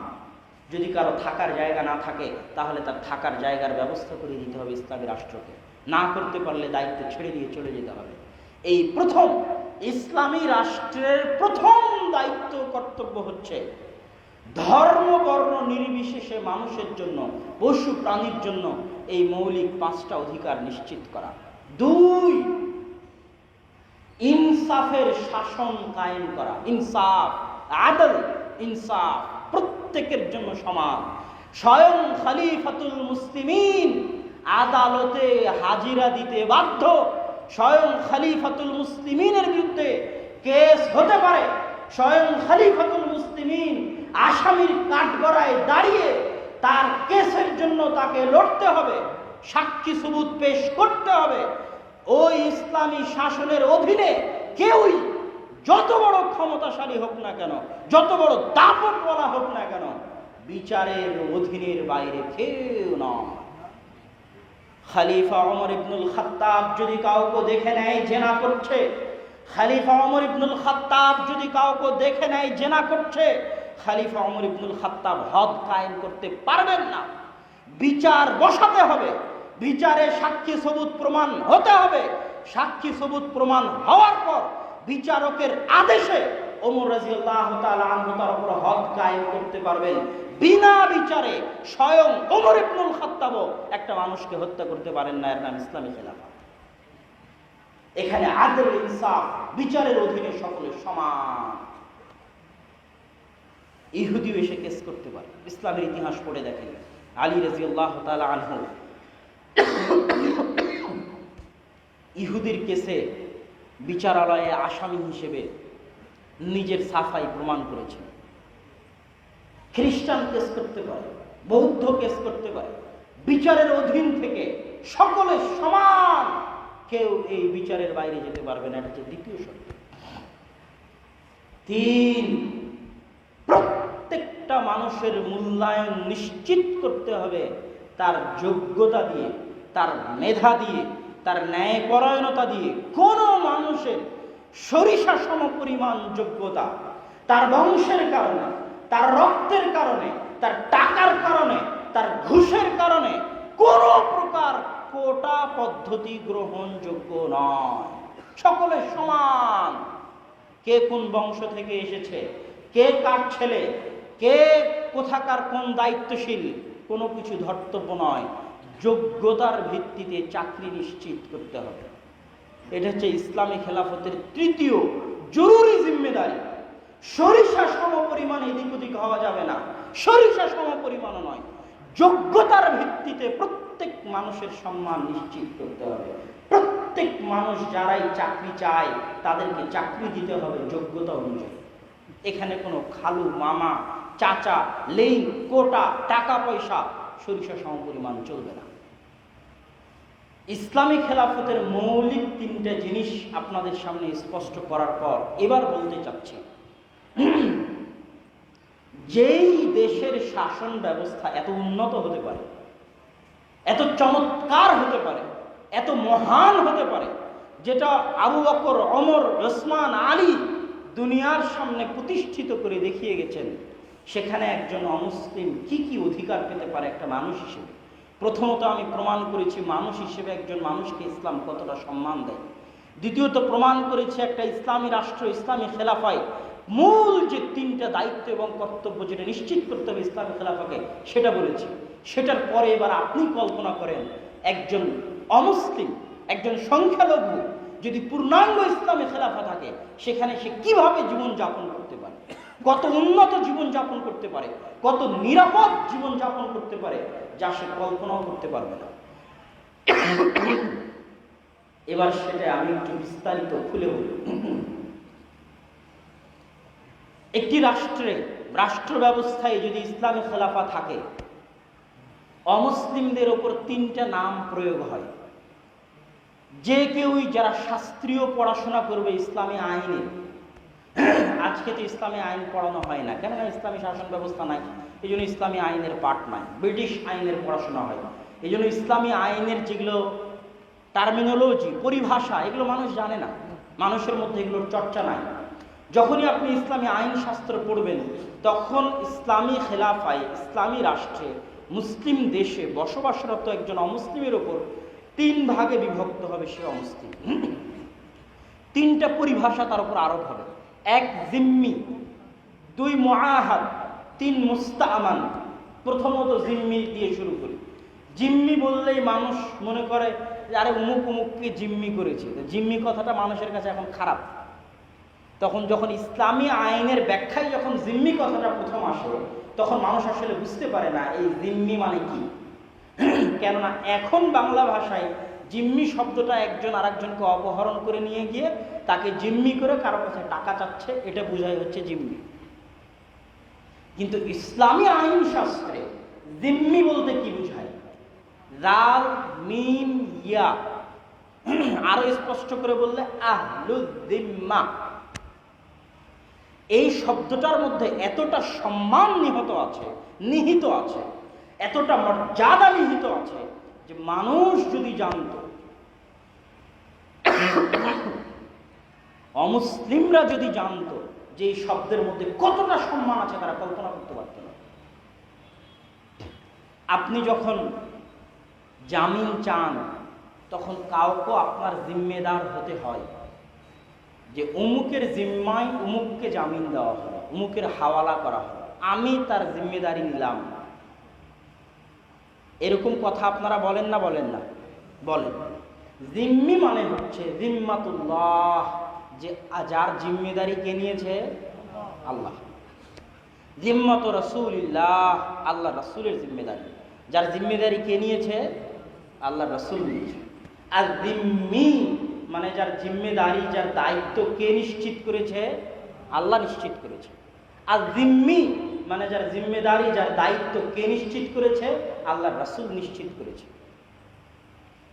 Speaker 1: যদি কারো থাকার জায়গা না থাকে, তাহলে তার থাকার জায়গার ব্যবস্থা করে দিতে হবে ইসলামী রাষ্ট্রকে। না করতে পারলে দায়িত্ব ছেড়ে দিয়ে চলে যেতে হবে। এই প্রথম ইসলামী রাষ্ট্রের প্রথম দায়িত্ব, কর্তব্য হচ্ছে ধর্ম বর্ণ নির্বিশেষে মানুষের জন্য, পশু প্রাণীর জন্য এই মৌলিক 5টা অধিকার নিশ্চিত করা। 2, ইনসাফের শাসন কায়েম করা। ইনসাফ, আদল, ইনসাফ, প্রত্যেকের জন্য সমান। স্বয়ং খলিফাতুল মুসলিমিন আদালতে হাজিরা দিতে বাধ্য। স্বয়ং খলিফাতুল মুসলিমিনের বিরুদ্ধে কেস হতে পারে, স্বয়ং খলিফাতুল মুসলিমিন আসামির কাঠগড়ায় দাঁড়িয়ে তার কেসের জন্য তাকে লড়তে হবে, সাক্ষী সুবুত পেশ করতে হবে। ওই ইসলামী শাসনের অধীনে কেউই যত বড় ক্ষমতাশালী হোক না কেন, যত বড় দাপট বলা হোক না কেন, বিচারের অধীনের বাইরে কেউ নয়। খলিফা ওমর ইবনুল খাত্তাব যদি কাউকে দেখে নেয় জেনা করছে, খলিফা ওমর ইবনুল খাত্তাব যদি কাউকে দেখে নেয় জেনা করছে, খলিফা ওমর ইবনুল খাত্তাব হদ কায়েম করতে পারবেন না। বিচার বসাতে হবে, বিচারে সাক্ষী সবুত প্রমাণ হতে হবে। সাক্ষী সবুত প্রমাণ হওয়ার পর বিচারকের আদেশে ওমর রাদিয়াল্লাহু তাআলা আনহু তার উপর হদ কায়েম করতে পারবেন। বিনা বিচারে স্বয়ং ওমর ইবনুল খাত্তাবও একটা মানুষকে হত্যা করতে পারেন না। এর নাম ইসলামী খেলাফত। এখানে আদল ইনসাফ, বিচারের অধীনে সকলে সমান। ইহুদিও এসে কেস করতে পারে। ইসলামের ইতিহাস পড়ে দেখেন, আলী রাদিয়াল্লাহু তাআলা আনহু ইহুদির কেসে বিচারালয়ে আসামি হিসেবে নিজের সাফাই প্রমাণ করেছেন। খ্রিস্টান কেস করতে পারে, বৌদ্ধ কেস করতে পারে। বিচারের অধীন থেকে সকলে সমান, কেউ এই বিচারের বাইরে যেতে পারবে না। এটা হচ্ছে দ্বিতীয় শর্ত। ৩, প্রত্যেকটা মানুষের মূল্যায়ন নিশ্চিত করতে হবে তার যোগ্যতা দিয়ে, তার মেধা দিয়ে, তার ন্যায়পরায়ণতা দিয়ে। কোনো মানুষের সরিষা সমপরিমাণ যোগ্যতা তার বংশের কারণে, তার রক্তের কারণে, তার টাকার কারণে, তার ঘুষের কারণে কোন প্রকার কোটা পদ্ধতি গ্রহণযোগ্য নয়। সকলে সমান। কে কোন বংশ থেকে এসেছে, কে কার ছেলে, কে কোথাকার কোন দায়িত্বশীল, কোনো কিছু ধর্তব্য নয়। যোগ্যতার ভিত্তিতে চাকরি নিশ্চিত করতে হবে। এটা হচ্ছে ইসলামী খেলাফতের তৃতীয় জরুরি জিম্মেদারি। সরিষা সমপরিমাণ এদিক ওদিক হওয়া যাবে না, সরিষা সমপরিমাণও নয়। যোগ্যতার ভিত্তিতে প্রত্যেক মানুষের সম্মান নিশ্চিত করতে হবে। প্রত্যেক মানুষ যারাই চাকরি চায় তাদেরকে চাকরি দিতে হবে যোগ্যতা অনুযায়ী। এখানে কোনো খালু, মামা, চাচা, লেইন, কোটা, টাকা পয়সা, সরিষা সমপরিমাণ চলবে না। ইসলামী খেলাফতের মৌলিক ৩টে জিনিস আপনাদের সামনে স্পষ্ট করার পর এবার বলতে চাচ্ছি, যেই দেশের শাসন ব্যবস্থা এত উন্নত হতে পারে, এত চমৎকার হতে পারে, এত মহান হতে পারে, যেটা আবু বকর, ওমর, ওসমান, আলী দুনিয়ার সামনে প্রতিষ্ঠিত করে দেখিয়ে গেছেন, সেখানে একজন অমুসলিম কি কি অধিকার পেতে পারে একটা মানুষ হিসেবে। প্রথমত আমি প্রমাণ করেছি মানুষ হিসেবে একজন মানুষকে ইসলাম কতটা সম্মান দেয়। দ্বিতীয়ত প্রমাণ করেছি একটা ইসলামী রাষ্ট্র, ইসলামী খেলাফায় মূল যে ৩টা দায়িত্ব এবং কর্তব্য যেটা নিশ্চিত করতে হবে ইসলামী খেলাফাকে, সেটা বলেছি। সেটার পরে এবার আপনি কল্পনা করেন একজন অমুসলিম, একজন সংখ্যালঘু যদি পূর্ণাঙ্গ ইসলামী খেলাফা থাকে, সেখানে সে কিভাবে জীবনযাপন করতে পারে, কত উন্নত জীবনযাপন করতে পারে, কত নিরাপদ জীবনযাপন করতে পারে, যা সে কল্পনাও করতে পারবে না। এবার সেটা আমি একটু বিস্তারিত খুলে বলি। একটি রাষ্ট্রে, রাষ্ট্র ব্যবস্থায় যদি ইসলামী খেলাফা থাকে, অমুসলিমদের ওপর ৩টা নাম প্রয়োগ হয়। যে কেউই যারা শাস্ত্রীয় পড়াশোনা করবে ইসলামী আইনে, আজকে তো ইসলামী আইন পড়ানো হয় না, কেননা ইসলামী শাসন ব্যবস্থা নাই, এই জন্য ইসলামী আইনের পাঠ নাই। ব্রিটিশ আইনের পড়াশোনা হয়, এই জন্য ইসলামী আইনের যেগুলো টার্মিনোলজি, পরিভাষা, এগুলো মানুষ জানে না, মানুষের মধ্যে এগুলোর চর্চা নাই। যখনই আপনি ইসলামী আইন শাস্ত্র পড়বেন, তখন ইসলামী খেলাফায়, ইসলামী রাষ্ট্রে, মুসলিম দেশে বসবাসরত একজন অমুসলিমের ওপর ৩ ভাগে বিভক্ত হবে সে অমুসলিম। ৩টা পরিভাষা তার উপর আরোপ হবে। ১ জিম্মি, ২ মুআহাদ, ৩ মুস্তাআমান। প্রথমত জিম্মি দিয়ে শুরু করি। জিম্মি বললেই মানুষ মনে করে যে আরে অমুক অমুককে জিম্মি করেছে। জিম্মি কথাটা মানুষের কাছে এখন খারাপ। তখন যখন ইসলামী আইনের ব্যাখ্যায় যখন জিম্মি কথাটা প্রথম আসে, তখন মানুষ আসলে বুঝতে পারে না এই জিম্মি মানে কি। কেননা এখন বাংলা ভাষায় জিম্মি শব্দটা একজন আরেকজনকে অপহরণ করে নিয়ে গিয়ে তাকে জিম্মি করে কারো কাছে টাকা চাচ্ছে, এটা বোঝাই হচ্ছে জিম্মি। কিন্তু ইসলামী আইন শাস্ত্রে জিম্মি বলতে কি বোঝায়? রাল মিম ইয়া, আরো স্পষ্ট করে বললে আহলুয জিম্মা, এই শব্দটার মধ্যে এতটা সম্মান নিহিত আছে, এতটা মর্যাদা নিহিত আছে যে মানুষ যদি জানত, অমুসলিমরা যদি জানত যে এই শব্দের মধ্যে কতটা সম্মান আছে, তারা কল্পনা করতে পারত না। আপনি যখন জামিন চান তখন কাউকে আপনার জিম্মেদার হতে হয়, যে অমুকের জিম্মায় অমুককে জামিন দেওয়া হলো, অমুকের হাওয়ালা করা হলো, আমি তার জিম্মেদারি নিলাম। এরকম কথা আপনারা বলেন না বলেন। জিম্মি মানে হচ্ছে জিম্মাতুল্লাহ, যে যার জিম্মেদারি কে নিয়েছে? আল্লাহ। জিম্মাতু রাসূলিল্লাহ, আল্লাহ রাসূলের জিম্মেদারি। যার জিম্মেদারি কে নিয়েছে? আল্লাহ রাসূল নিয়েছে। আর জিম্মি মানে যার জিম্মেদারি, যার দায়িত্ব কে নিশ্চিত করেছে? আল্লাহ নিশ্চিত করেছে। আর জিম্মি মানে যার জিম্মেদারি, যার দায়িত্ব কে নিশ্চিত করেছে? আল্লাহ রাসূল নিশ্চিত করেছে।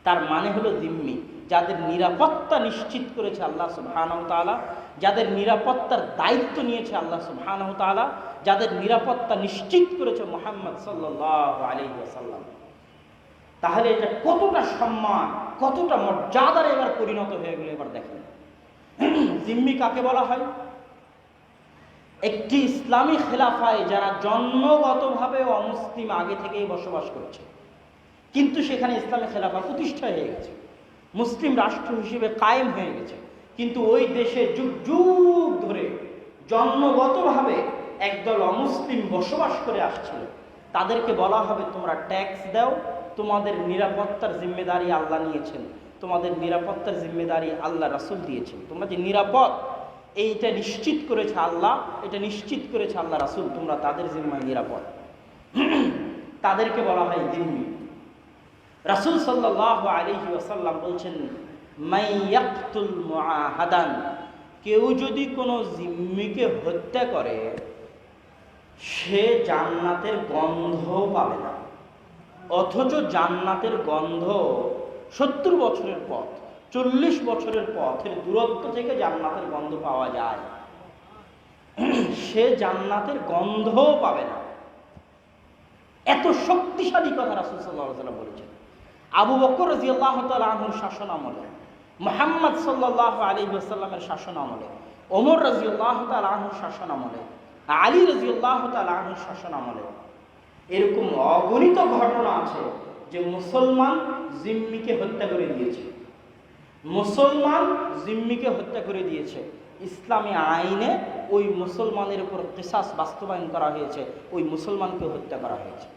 Speaker 1: তার মানে হলো জিম্মি, যাদের নিরাপত্তা নিশ্চিত করেছে আল্লাহ সুবহানাহু ওয়া তাআলা, যাদের নিরাপত্তার দায়িত্ব নিয়েছে আল্লাহ সুবহানাহু ওয়া তাআলা, যাদের নিরাপত্তা নিশ্চিত করেছে মুহাম্মদ সাল্লাল্লাহু আলাইহি ওয়াসাল্লাম। তাহলে এটা কতটা সম্মান, কতটা মর্যাদার এবার পরিণত হয়ে গেল। এবার দেখেন জিম্মি কাকে বলা হয়? একটি ইসলামী খেলাফায় যারা জন্মগতভাবে অমুসলিম আগে থেকেই বসবাস করছে, কিন্তু সেখানে ইসলামী খেলাফা প্রতিষ্ঠা হয়ে গেছে, মুসলিম রাষ্ট্র হিসেবে কায়েম হয়ে গেছে, কিন্তু ওই দেশে যুগ যুগ ধরে জন্মগতভাবে একদল অমুসলিম বসবাস করে আসছিল, তাদেরকে বলা হবে তোমরা ট্যাক্স দাও, তোমাদের নিরাপত্তার জিম্মেদারি আল্লাহ নিয়েছেন, তোমাদের নিরাপত্তার জিম্মেদারি আল্লাহ রাসূল দিয়েছেন, তোমরা যে নিরাপদ এইটা নিশ্চিত করেছে আল্লাহ, এটা নিশ্চিত করেছে আল্লাহ রাসূল, তোমরা তাদের জিম্মায় নিরাপদ। তাদেরকে বলা হয় জিম্মি। রাসূল সাল্লাল্লাহু আলাইহি ওয়াসাল্লাম বলছেন, মান ইয়াকতুল মুআহাদান, কেউ যদি কোনো জিম্মিকে হত্যা করে সে জান্নাতের গন্ধ পাবে না। অথচ জান্নাতের গন্ধ 70 বছরের পথ, 40 বছরের পথের দূরত্ব থেকে জান্নাতের গন্ধ পাওয়া যায়, সে জান্নাতের গন্ধও পাবে না। এত শক্তিশালী কথা রাসূল সাল্লাল্লাহু আলাইহি ওয়াসাল্লাম বলেছেন। আবু বকর রাদিয়াল্লাহু তাআলা আনহুর শাসন আমলে, মুহাম্মদ সাল্লাল্লাহু আলাইহি ওয়াসাল্লামের শাসন আমলে, ওমর রাদিয়াল্লাহু তাআলা আনহুর শাসন আমলে, আলী রাদিয়াল্লাহু তাআলা আনহুর শাসন আমলে এরকম অগণিত ঘটনা আছে যে মুসলমান জিম্মিকে হত্যা করে দিয়েছে, মুসলমান জিম্মিকে হত্যা করে দিয়েছে। ইসলামী আইনে ওই মুসলমানের উপর কিসাস বাস্তবায়ন করা হয়েছে, ওই মুসলমানকে হত্যা করা হয়েছে,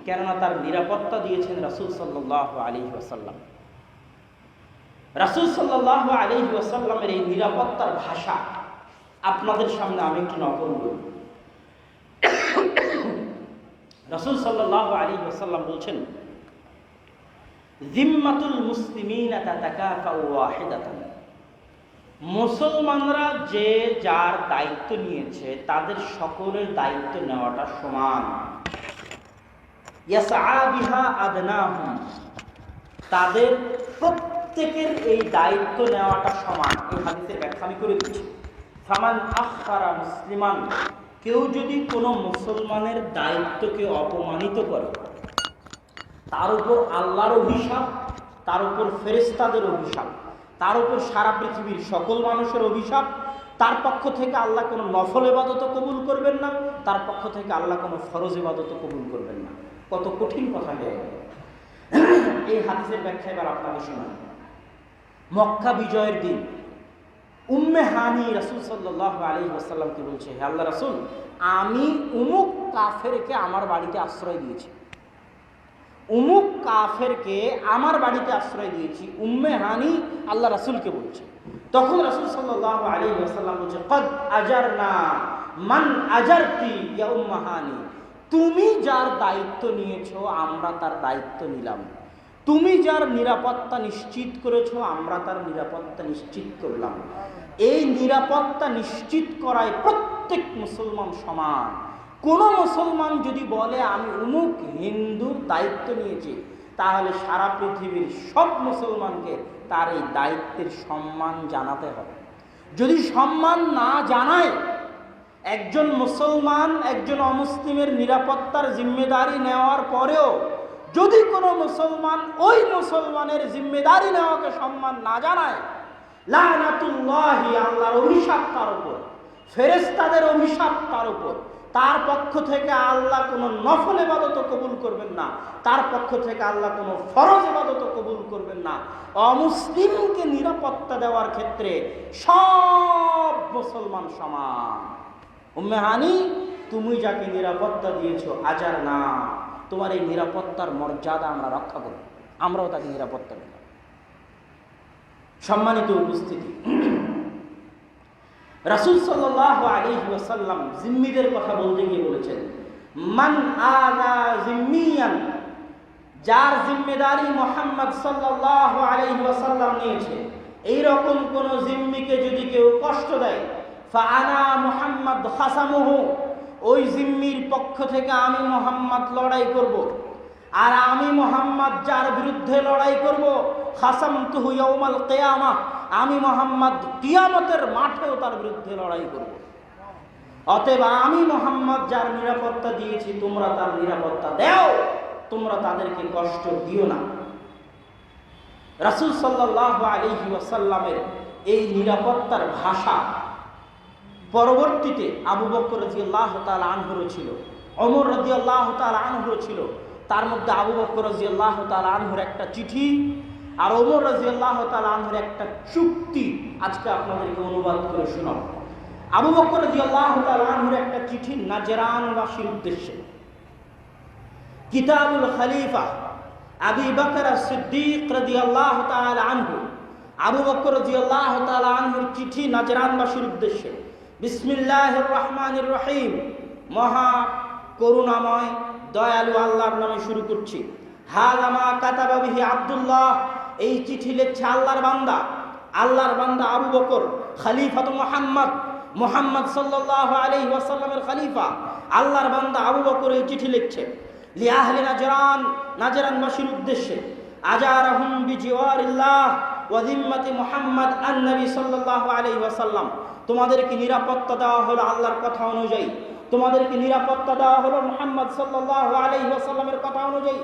Speaker 1: কেননা তার নিরাপত্তা দিয়েছেন রাসূল সাল্লাল্লাহু আলাইহি ওয়াসাল্লাম। রাসূল সাল্লাল্লাহু আলাইহি ওয়াসাল্লামের এই নিরাপত্তার ভাষা আপনাদের সামনে আমি একটু নকল করি। রাসূল সাল্লাল্লাহু আলাইহি ওয়াসাল্লাম বলছেন, জিম্মাতুল মুসলিমিনা তাতাকাফাউ ওয়াহিদাতান, মুসলমানরা যে যার দায়িত্ব নিয়েছে তাদের সকলের দায়িত্ব নেওয়াটা সমান। ইয়াসআ বিহা আদনাহুম, তাদের প্রত্যেকের এই দায়িত্ব নেওয়াটা সমান। এই হাদিসের ব্যাখ্যা আমি করে দিচ্ছি। ফামান আখখারা মুসলিমান, কেউ যদি কোনো মুসলমানের দায়িত্বকে অপমানিত করে, তার উপর আল্লাহর অভিশাপ, তার উপর ফেরেশতাদের অভিশাপ, তার উপর সারা পৃথিবীর সকল মানুষের অভিশাপ, তার পক্ষ থেকে আল্লাহ কোনো নফল ইবাদত কবুল করবেন না, তার পক্ষ থেকে আল্লাহ কোনো ফরজ ইবাদত কবুল করবেন না। কত কঠিন কথা হয়ে গেল। এই হাদিসের ব্যাখ্যা এবার আপনাকে শোনান। মক্কা বিজয়ের দিন উম্মে হানি রাসূল সাল্লাল্লাহু আলাইহি ওয়াসাল্লামকে বলছে, হে আল্লাহ রাসূল, আমি উমুক কাফেরকে আমার বাড়িতে আশ্রয় দিয়েছি, উমুক কাফেরকে আমার বাড়িতে আশ্রয় দিয়েছি। উম্মে হানি আল্লাহ রাসূলকে বলছে। তখন রাসূল সাল্লাল্লাহু আলাইহি ওয়াসাল্লাম বলছে, কদ আজারনা মান আজারতি ইয়া উম্মে হানি, তুমি যার দায়িত্ব নিয়েছো আমরা তার দায়িত্ব নিলাম, তুমি যার নিরাপত্তা নিশ্চিত করেছো আমরা তার নিরাপত্তা নিশ্চিত করলাম। এই নিরাপত্তা নিশ্চিত করায় প্রত্যেক মুসলমান সমান। কোনো মুসলমান যদি বলে আমি অমুক হিন্দুর দায়িত্ব নিয়েছি, তাহলে সারা পৃথিবীর সব মুসলমানকে তার এই দায়িত্বের সম্মান জানাতে হবে। যদি সম্মান না জানায়, একজন মুসলমান একজন অমুসলিমের নিরাপত্তার জিম্মেদারি নেওয়ার পরেও যদি কোনো মুসলমান ওই মুসলমানের জিম্মেদারি নেওয়াকে সম্মান না জানায়, লানাতুল্লাহি, আল্লাহর অভিশাপ তার উপর, ফেরেশতাদের অভিশাপ তার উপর। তার পক্ষ থেকে আল্লাহ কোনো নফল ইবাদত কবুল করবেন না, তার পক্ষ থেকে আল্লাহ কোনো ফরজ ইবাদত কবুল করবেন না। অমুসলিমকে নিরাপত্তা দেওয়ার ক্ষেত্রে সব মুসলমান সমান। উম্মে হানি, তুমি যাকে নিরাপত্তা দিয়েছো আজার না, তোমার এই নিরাপত্তার মর্যাদা আমরা রক্ষা করব, আমরাও তাকে নিরাপত্তা দেব। সম্মানিত উপস্থিতি, রাসূল সাল্লাল্লাহু আলাইহি ওয়াসাল্লাম জিম্মিদের কথা বলতে গিয়ে বলেছেন, মান আযা জিম্মিয়ান, যার জিম্মেদারি মুহাম্মদ সাল্লাল্লাহু আলাইহি ওয়াসাল্লাম নিয়েছে, এই রকম কোন জিম্মিকে যদি কেউ কষ্ট দেয়, ফাআনা মুহাম্মদ খাসামুহু, ওই জিম্মির পক্ষ থেকে আমি মুহাম্মদ লড়াই করব। আর আমি মুহাম্মদ যার বিরুদ্ধে লড়াই করব, খাসামতুহু ইয়াউমাল কিয়ামাহ, আমি মুহাম্মদ কিয়ামতের মাঠেও তার বিরুদ্ধে লড়াই করব। অতএব আমি মুহাম্মদ যার নিরাপত্তা দিয়েছি, তোমরা তার নিরাপত্তা দাও, তোমরা তাদেরকে কষ্ট দিও না। রাসূল সাল্লাল্লাহু আলাইহি ওয়াসাল্লামের এই নিরাপত্তার ভাষা পরবর্তীতে আবু বকর রাদিয়াল্লাহু তাআলা আনহুরও ছিল, ওমর রাদিয়াল্লাহু তাআলা আনহুরও ছিল। তার মধ্যে আবু বকর রাদিয়াল্লাহু তাআলা আনহুর একটা চিঠি আর ওমর রাদিয়াল্লাহু তাআলা আনহুর একটা চুক্তি আজকে আপনাদেরকে অনুবাদ করে শোনাব। আবু বকর রাদিয়াল্লাহু তাআলা আনহুর একটা চিঠি নাজরানবাসীর উদ্দেশ্যে, কিতাবুল খলিফা আবু বকর as-সিদ্দিক রাদিয়াল্লাহু তাআলা আনহু, আবু বকর রাদিয়াল্লাহু তাআলা আনহুর চিঠি নাজরানবাসীর উদ্দেশ্যে। বিসমিল্লাহির রহমানির রহিম, মহা করুণাময় দয়ালু আল্লাহর নামে শুরু করছি। হাযা মা কাতাবা বিহি আব্দুল্লাহ, এই চিঠি লিখছে আল্লাহর বান্দা, আল্লাহর বান্দা আবু বকর, খলিফাতু মুহাম্মদ, মুহাম্মদ সাল্লাল্লাহু আলাইহি ওয়াসাল্লামের খলিফা, আল্লাহর বান্দা আবু বকর এই চিঠি লিখছে। লি আহলি নাজরান, নাজরানবাসীর উদ্দেশ্যে। আজারাহুম বিজিওয়ারিল্লাহ ওয়া যিম্মাতি মুহাম্মদ আন-নবী সাল্লাল্লাহু আলাইহি ওয়াসাল্লাম, তোমাদেরকে নিরাপত্তা দেওয়া হলো আল্লাহর কথা অনুযায়ী, তোমাদেরকে নিরাপত্তা দেওয়া হলো মুহাম্মদ সাল্লাল্লাহু আলাইহি ওয়াসাল্লামের কথা অনুযায়ী।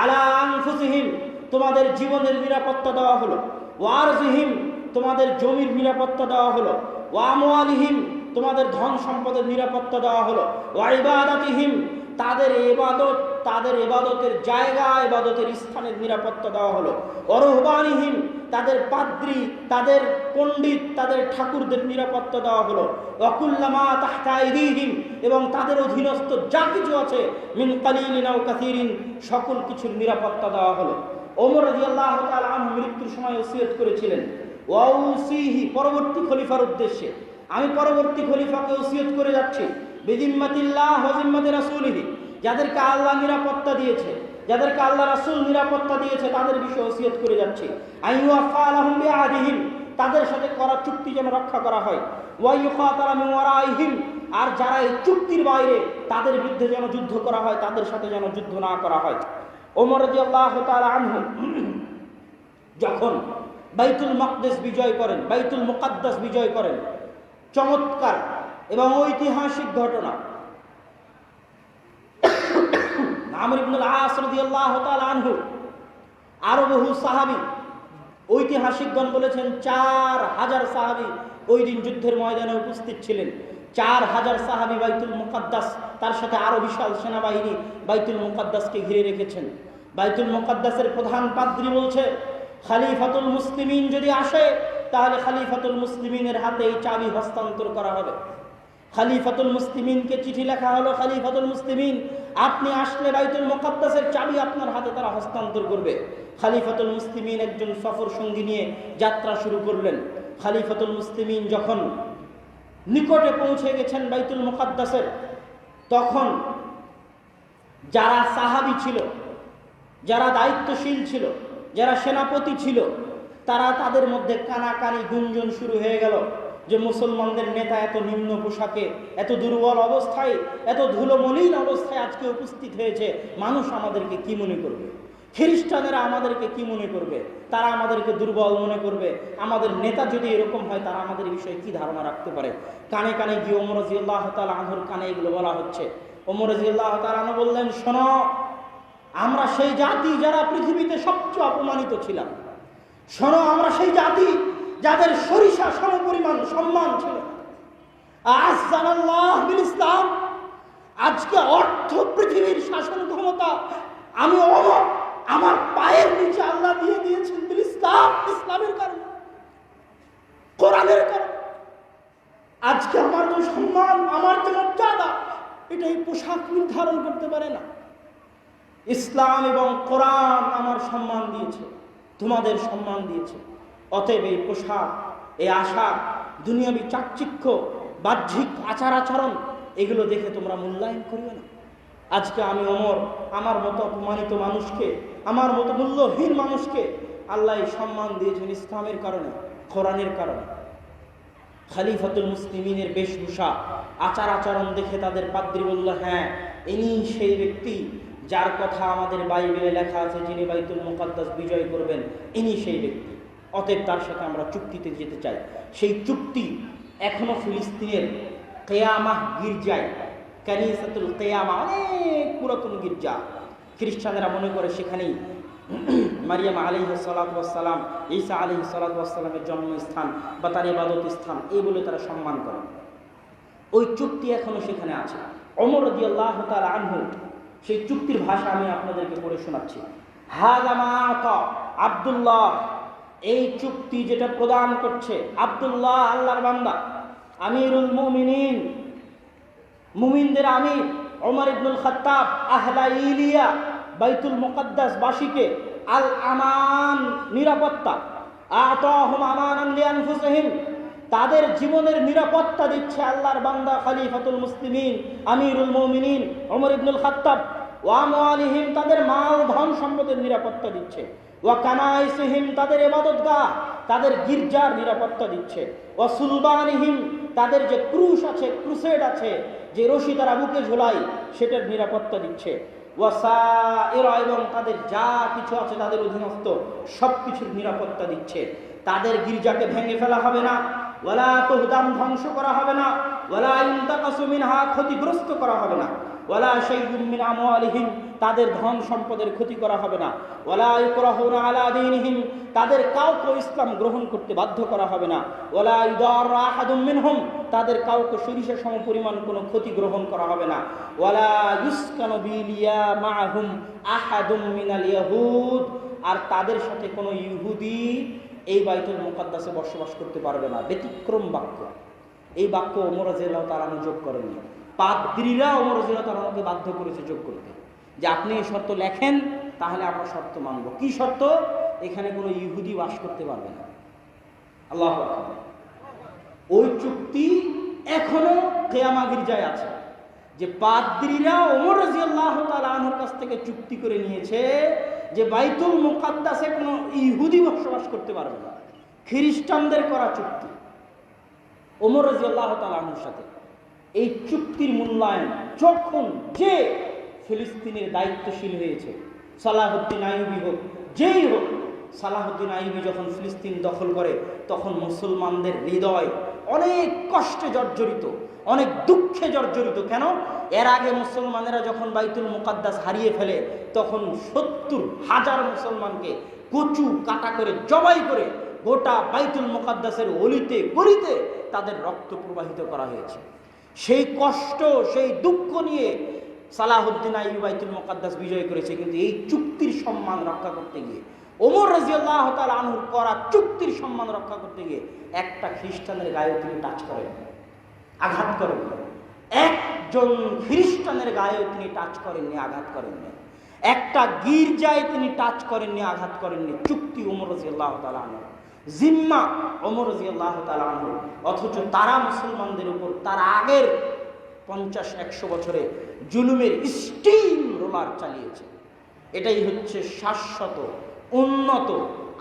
Speaker 1: আলা আনফুসিহিম, তোমাদের জীবনের নিরাপত্তা দেওয়া হলো। ওয়া আরজিহিম, তোমাদের জমির নিরাপত্তা দেওয়া হলো। ওয়া আমওয়ালিহিম, তোমাদের ধন সম্পদের নিরাপত্তা দেওয়া হলো। ওয়া ইবাদাতিহিম, তাদের ইবাদত, তাদের ইবাদতের জায়গা, ইবাদতের স্থানের নিরাপত্তা দেওয়া হলো। ওয়া রুহবানিহিম, তাদের পাদ্রী, তাদের পণ্ডিত, তাদের ঠাকুরদের নিরাপত্তা দেওয়া হলো। ওয়া কুল্লামা তাহতা আইদিহিম, এবং তাদের অধীনস্থ যা কিছু আছে, মিন কালিলিন আও কাসীরিন, সকল কিছুর নিরাপত্তা দেওয়া হলো। ওমর রাদিয়াল্লাহু তাআলা আনহু মৃত্যুর সময় ওসিয়ত করেছিলেন, ওয়াউসিহি, পরবর্তী খলিফার উদ্দেশ্যে, আমি পরবর্তী খলিফাকে ওসিয়ত করে যাচ্ছি, বিজিম্মাতিল্লাহ ওয়া জিম্মাতি রাসূলিহি, যাদেরকে আল্লাহ নিরাপত্তা দিয়েছে, যাদেরকে আল্লাহ রাসূল নিরাপত্তা দিয়েছে, তাদের বিষয়ে ওসিয়ত করে যাচ্ছি। আইয়ুফা লাহুম বিআহদিহিম, তাদের সাথে করা চুক্তি যেন রক্ষা করা হয়। ওয়া ইউকাতালা মিন ওয়ারাইহিম, আর যারা এই চুক্তির বাইরে, তাদের বিরুদ্ধে যেন যুদ্ধ করা হয়, তাদের সাথে যেন যুদ্ধ না করা হয়। ওমর রাদিয়াল্লাহু তাআলা আনহু যখন বাইতুল মাকদিস বিজয় করেন, বাইতুল মুকাদ্দাস বিজয় করেন, চমৎকার এবং ঐতিহাসিক ঘটনা। আমর ইবনুল আস রাদিয়াল্লাহু তাআলা আনহু, আরো বহু সাহাবী, ঐতিহাসিকগণ বলেছেন 4000 সাহাবী ওই দিন যুদ্ধের ময়দানে উপস্থিত ছিলেন। 4000 সাহাবী বাইতুল মুকাদ্দাস, তার সাথে আরো বিশাল সেনাবাহিনী বাইতুল মুকাদ্দাসকে ঘিরে রেখেছেন। বাইতুল মুকাদ্দাসের প্রধান পাদ্রী বলছে, খলিফাতুল মুসলিমিন যদি আসে, তাহলে খলিফাতুল মুসলিমিনের হাতে এই চাবি হস্তান্তর করা হবে। খলিফাতুল মুসলিমিনকে চিঠি লেখা হলো, খলিফাতুল মুসলিমিন আপনি আসলে বাইতুল মুকাদ্দাসের চাবি আপনার হাতে তারা হস্তান্তর করবে। খলিফাতুল মুসলিমিন একজন সফর সঙ্গী নিয়ে যাত্রা শুরু করলেন। খলিফাতুল মুসলিমিন যখন নিকটে পৌঁছে গেছেন বাইতুল মুকাদ্দাসের, তখন যারা সাহাবী ছিল, যারা দায়িত্বশীল ছিল, যারা সেনাপতি ছিল, তারা তাদের মধ্যে কানাকানি গুঞ্জন শুরু হয়ে গেল যে মুসলমানদের নেতা এত নিম্ন পোশাকে, এত দুর্বল অবস্থায়, এত ধুলোমলিন অবস্থায় আজকে উপস্থিত হয়েছে, মানুষ আমাদেরকে কি মনে করবে। খ্রিস্টানেরা আমাদেরকে কি মনে করবে? তারা আমাদেরকে দুর্বল মনে করবে। আমাদের নেতা যদি এরকম হয়, তারা আমাদের বিষয়ে কি ধারণা রাখতে পারে? কানে কানে গিয়ে ওমর রাদিয়াল্লাহু তাআলা আনহুর কানে এগুলো বলা হচ্ছে। ওমর রাদিয়াল্লাহু তাআলা আনহু বললেন, শোনো, আমরা সেই জাতি যারা পৃথিবীতে সবচেয়ে অপমানিত ছিলাম। শোনো, আমরা সেই জাতি যাদের সরিষা সমপরিমাণ সম্মান ছিল। আযযানাল্লাহ বিল ইসলাম, আজকে অর্থ পৃথিবীর শাসন ক্ষমতা আমি ওমর আমার পায়ের নিচে আল্লাহ দিয়ে দিয়েছেন বিল ইসলাম, ইসলামের কারণে, কোরআনের কারণে। আজকে আমার যে সম্মান, আমার যে মর্যাদা, এটা এই পোশাক নির্ধারণ করতে পারে না। ইসলাম এবং কোরআন আমার সম্মান দিয়েছে, তোমাদের সম্মান দিয়েছে। অতএব এই পোশাক, এই আশা, দুনিয়াবি চাকচিক্য, বাহ্যিক আচার আচরণ, এগুলো দেখে তোমরা মূল্যায়ন করিও না। আজকে আমি ওমর, আমার মতো অপমানিত মানুষকে, আমার মতো মূল্যহীন মানুষকে আল্লাহ সম্মান দিয়েছেন ইসলামের কারণে, কোরআনের কারণে। খলিফাতুল মুসলিমিনের বেশভূষা, আচার আচরণ দেখে তাদের পাদ্রী বলল, হ্যাঁ, ইনি সেই ব্যক্তি যার কথা আমাদের বাইবেলে লেখা আছে, যিনি বাইতুল মুকাদ্দাস বিজয় করবেন, ইনি সেই ব্যক্তি। অতএব তার সাথে আমরা চুক্তিতে যেতে চাই। সেই চুক্তি এখনো ফিলিস্তিনের কিয়ামাহ গির্জায়, কানিসাতুল কিয়ামা, অনেক পুরাতন গির্জা, খ্রিস্টানেরা মনে করে সেখানেই মারিয়াম আলাইহিস সালাতু ওয়াস সালাম, ঈসা আলাইহিস সালাতু ওয়াস সালামের জন্মস্থান বা তার ইবাদত স্থান, এই বলে তারা সম্মান করে। ওই চুক্তি এখনো সেখানে আছে। ওমর রাদিয়াল্লাহু তাআলা আনহু সেই চুক্তির ভাষা আমি আপনাদেরকে পড়ে শোনাচ্ছি। হাযা মা আতা আব্দুল্লাহ, এই চুক্তি যেটা প্রদান করছে আব্দুল্লাহ, আল্লাহর বান্দা, আমিরুল মুমিনিন, মুমিনদের আমির ওমর ইবনুল খাত্তাব, আহলা ইলিয়া, বাইতুল মুকাদ্দাস বাসীকে আল আমান, নিরাপত্তা, আতাহুম আমানান লিআনফুসিহিম, তাদের জীবনের নিরাপত্তা দিচ্ছে আল্লাহর বান্দা খলিফাতুল মুসলিমিন, আমিরুল মুমিনিন ওমর ইবনুল খাত্তাব। ওয়া আমওয়ালিহিম, তাদের মাল ধন সম্পদের নিরাপত্তা দিচ্ছে। ওয়া কানাইসিহিম, তাদের ইবাদতগাহ, তাদের গির্জার নিরাপত্তা দিচ্ছে। ওয়া সুলবানিহিম, তাদের যে ক্রুশ আছে, ক্রুসেড আছে, যে রশি তারা বুকে ঝোলায়, সেটার নিরাপত্তা দিচ্ছে। ওয়াসাইরা, এবং তাদের যা কিছু আছে তাদের অধীনস্থ সব কিছুর নিরাপত্তা দিচ্ছে। তাদের গির্জাকে ভেঙে ফেলা হবে না, ওয়ালা তুহদাম, ধ্বংস করা হবে না, ওয়ালা ইনতাকাসু মিনহা, ক্ষতিগ্রস্ত করা হবে না, ওয়ালা শাইউম মিন আমওয়ালিহিম, তাদের ধন সম্পদের ক্ষতি করা হবে না, ওয়ালা ইকরাহুনা আলা দীনিহিম, তাদের কাউকে ইসলাম গ্রহণ করতে বাধ্য করা হবে না, ওয়ালা ইদাররা আহাদুম মিনহুম, তাদের কাউকে সরিষা সমপরিমাণ কোনো ক্ষতি গ্রহণ করা হবে না, ওয়ালা ইউসকানু বিলিয়া মাআহুম আহাদুম মিনাল ইয়াহুদ, আর তাদের সাথে কোনো ইহুদি এই বাইতুল মুকাদ্দাসে বসবাস করতে পারবে না। ব্যতিক্রম বাক্য। এই বাক্য ওমর রাদিয়াল্লাহু তাআলা যোগ করেননি, পাদ্রীরা ওমর রাদিয়াল্লাহু তাআলাকে বাধ্য করেছে যোগ করতে, যে আপনি এই শর্ত লেখেন, তাহলে আমরা শর্ত মানব। কি শর্ত? এখানে কোনো ইহুদি বাস করতে পারবে না। আল্লাহু আকবার। ওই চুক্তি এখনো কিয়ামা গির্জায় আছে, যে পাদ্রীরা ওমর রাদিয়াল্লাহু তাআলা আনহুর কাছ থেকে চুক্তি করে নিয়েছে যে বাইতুল মুকাদ্দাসে কোনো ইহুদি বসবাস করতে পারবে না। খ্রিস্টানদের করা চুক্তি ওমর রাদিয়াল্লাহু তাআলা আনহুর সাথে। এই চুক্তির মূল্যায়ন যখন যে ফিলিস্তিনের দায়িত্বশীল হয়েছে, সালাহুদ্দিন আইয়ুবী হোক, যেই হোক, সালাহুদ্দিন আইয়ুবী যখন ফিলিস্তিন দখল করে, তখন মুসলমানদের হৃদয় অনেক কষ্টে জর্জরিত, অনেক দুঃখে জর্জরিত। কেন? এর আগে মুসলমানেরা যখন বাইতুল মুকাদ্দাস হারিয়ে ফেলে, তখন ৭০,০০০ মুসলমানকে কচু কাটা করে, জবাই করে, গোটা বাইতুল মুকাদ্দাসের অলিতে গলিতে তাদের রক্ত প্রবাহিত করা হয়েছে। সেই কষ্ট, সেই দুঃখ নিয়ে সালাহুদ্দিন আইয়ুবী বাইতুল মুকাদ্দাস বিজয় করেছে। কিন্তু এই চুক্তির সম্মান রক্ষা করতে গিয়ে, ওমর রাদিয়াল্লাহু তাআলা আনহুর করা চুক্তির সম্মান রক্ষা করতে গিয়ে একটা খ্রিস্টানের গায়ে তিনি টাচ করেন, আঘাত করেন। একজন খ্রিস্টানের গায়ে তিনি টাচ করেননি, আঘাত করেননি। একটা গির্জায় তিনি টাচ করেননি, আঘাত করেননি। চুক্তি ওমর রাদিয়াল্লাহু তাআলা আনহু, জিম্মা ওমর রাদিয়াল্লাহু তাআলা আনহু। অথচ তারা মুসলমানদের উপর তার আগের ৫০-১০০ বছরে জুলুমের স্টিম রোলার চালিয়েছে। এটাই হচ্ছে শাশ্বত, উন্নত,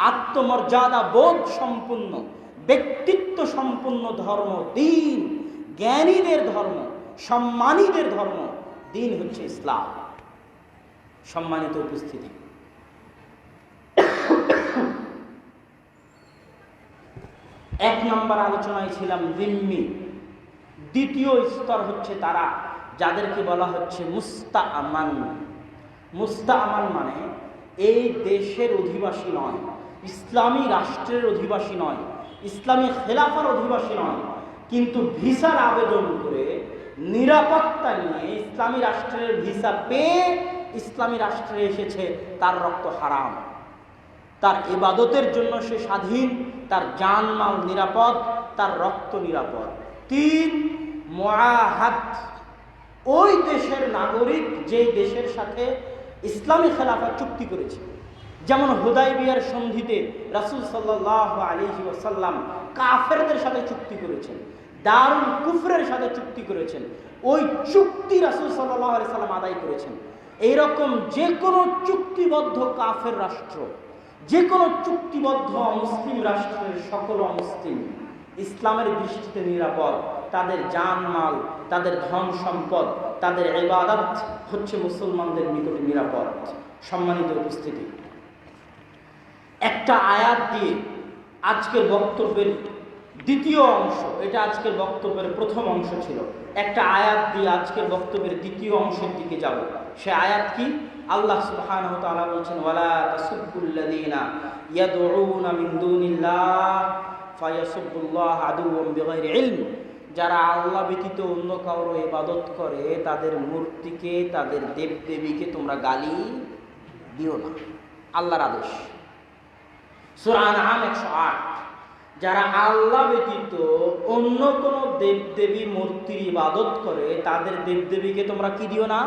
Speaker 1: আত্মমর্যাদা বোধ সম্পূর্ণ, ব্যক্তিত্ব সম্পূর্ণ ধর্ম, দিন, জ্ঞানীদের ধর্ম, সম্মানীদের ধর্ম। দিন হচ্ছে ইসলাম। সম্মানিত উপস্থিতি, এক নম্বর আলোচনায় ছিলাম জিম্মি। দ্বিতীয় স্তর হচ্ছে তারা যাদেরকে বলা হচ্ছে মুস্তাআমান। মুস্তাআমান মানে এই দেশের অধিবাসী নয়, ইসলামী রাষ্ট্রের অধিবাসী নয়, ইসলামী খেলাফার অধিবাসী নয়, কিন্তু ভিসার আবেদন করে নিরাপত্তা নিয়ে ইসলামী রাষ্ট্রের ভিসা পেয়ে ইসলামী রাষ্ট্রে এসেছে, তার রক্ত হারাম, তার ইবাদতের জন্য সে স্বাধীন, তার জানমাল নিরাপদ, তার রক্ত নিরাপদ। 3, মুআহাদ, ওই দেশের নাগরিক যেই দেশের সাথে ইসলামী খেলাফত চুক্তি করেছে। যেমন হুদাইবিয়ার সন্ধিতে রাসূল সাল্লাল্লাহু আলাইহি ওয়াসাল্লাম কাফেরদের সাথে চুক্তি করেছেন, দারুল কুফরের সাথে চুক্তি করেছেন, ওই চুক্তি রাসূল সাল্লাল্লাহু আলাইহি ওয়াসাল্লাম আদায় করেছেন। এইরকম যে কোনো চুক্তিবদ্ধ কাফের রাষ্ট্র, যে কোনো চুক্তিবদ্ধ অমুসলিম রাষ্ট্রের সকল অমুসলিম ইসলামের দৃষ্টিতে নিরাপদ। তাদের জানমাল, তাদের ধন সম্পদ, তাদের ইবাদত হচ্ছে মুসলমানদের নিকটে নিরাপদ। সম্মানিত উপস্থিতি, একটা আয়াত দিয়ে আজকের বক্তব্যের দ্বিতীয় অংশ, এটা আজকের বক্তব্যের প্রথম অংশ ছিল, একটা আয়াত দিয়ে আজকের বক্তব্যের দ্বিতীয় অংশের দিকে যাব। সে আয়াত কি? আল্লাহ সুবহানাহু ওয়া তাআলা বলেছেন, ওয়ালা তাসুব্বুল্লাযীনা ইয়াদউনা মিন দুনিল্লাহ ফায়াসুব্বুল্লাহ আদুওয়াম বিগাইরি ইলম। যারা আল্লাহ ব্যতীত অন্য কারো ইবাদত করে, তাদের মূর্তিকে, তাদের দেবদেবীকে তোমরা গালি দিও না। আল্লাহর আদেশ, সূরা আনআম 108। যারা আল্লাহ ব্যতীত অন্য কোনো দেবদেবী মূর্তির ইবাদত করে, তাদের দেবদেবীকে তোমরা কি দিও না?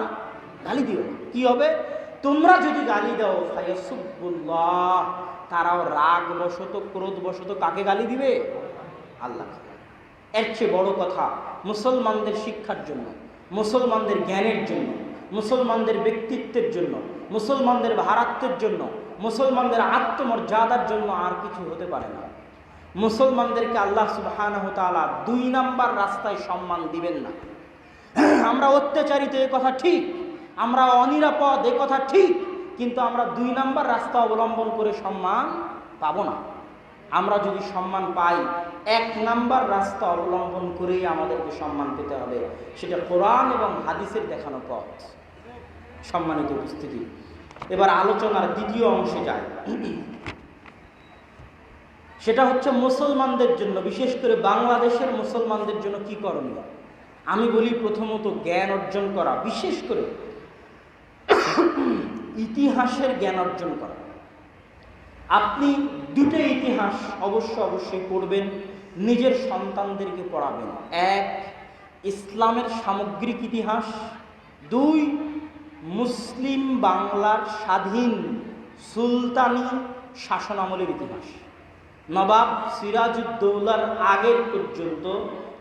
Speaker 1: গালি দিও না। কি হবে? তোমরা যদি গালি দাও, ফায়াসুব্বুল্লাহ, তারাও রাগ বশত, ক্রোধ বশত কাকে গালি দিবে? আল্লাহ। এর চেয়ে বড় কথা, মুসলমানদের শিক্ষার জন্য, মুসলমানদের জ্ঞানের জন্য, মুসলমানদের ব্যক্তিত্বের জন্য, মুসলমানদের ভারাত্বের জন্য, মুসলমানদের আত্মমর্যাদার জন্য আর কিছু হতে পারে না। মুসলমানদেরকে আল্লাহ সুবহানাহু ওয়া তাআলা 2 নাম্বার রাস্তায় সম্মান দিবেন না। আমরা অত্যাচারিত, এ কথা ঠিক, আমরা অনিরাপদ, এ কথা ঠিক, কিন্তু আমরা 2 নাম্বার রাস্তা অবলম্বন করে সম্মান পাবো না। আমরা যদি সম্মান পাই, 1 নাম্বার রাস্তা অবলম্বন করেই আমাদেরকে সম্মান পেতে হবে, সেটা কোরআন এবং হাদিসের দেখানো পথ। সম্মানিত উপস্থিতি, এবার আলোচনার দ্বিতীয় অংশে যায়। সেটা হচ্ছে মুসলমানদের জন্য, বিশেষ করে বাংলাদেশের মুসলমানদের জন্য কি করণীয়। আমি বলি প্রথমত জ্ঞান অর্জন করা, বিশেষ করে ইতিহাসের জ্ঞান অর্জন করা। আপনি 2টা ইতিহাস অবশ্যই পড়বেন, নিজের সন্তানদেরকে পড়াবেন। 1, ইসলামের সামগ্রিক ইতিহাস। 2, মুসলিম বাংলার স্বাধীন সুলতানি শাসনামলের ইতিহাস। নবাব সিরাজউদ্দৌলার আগের পর্যন্ত,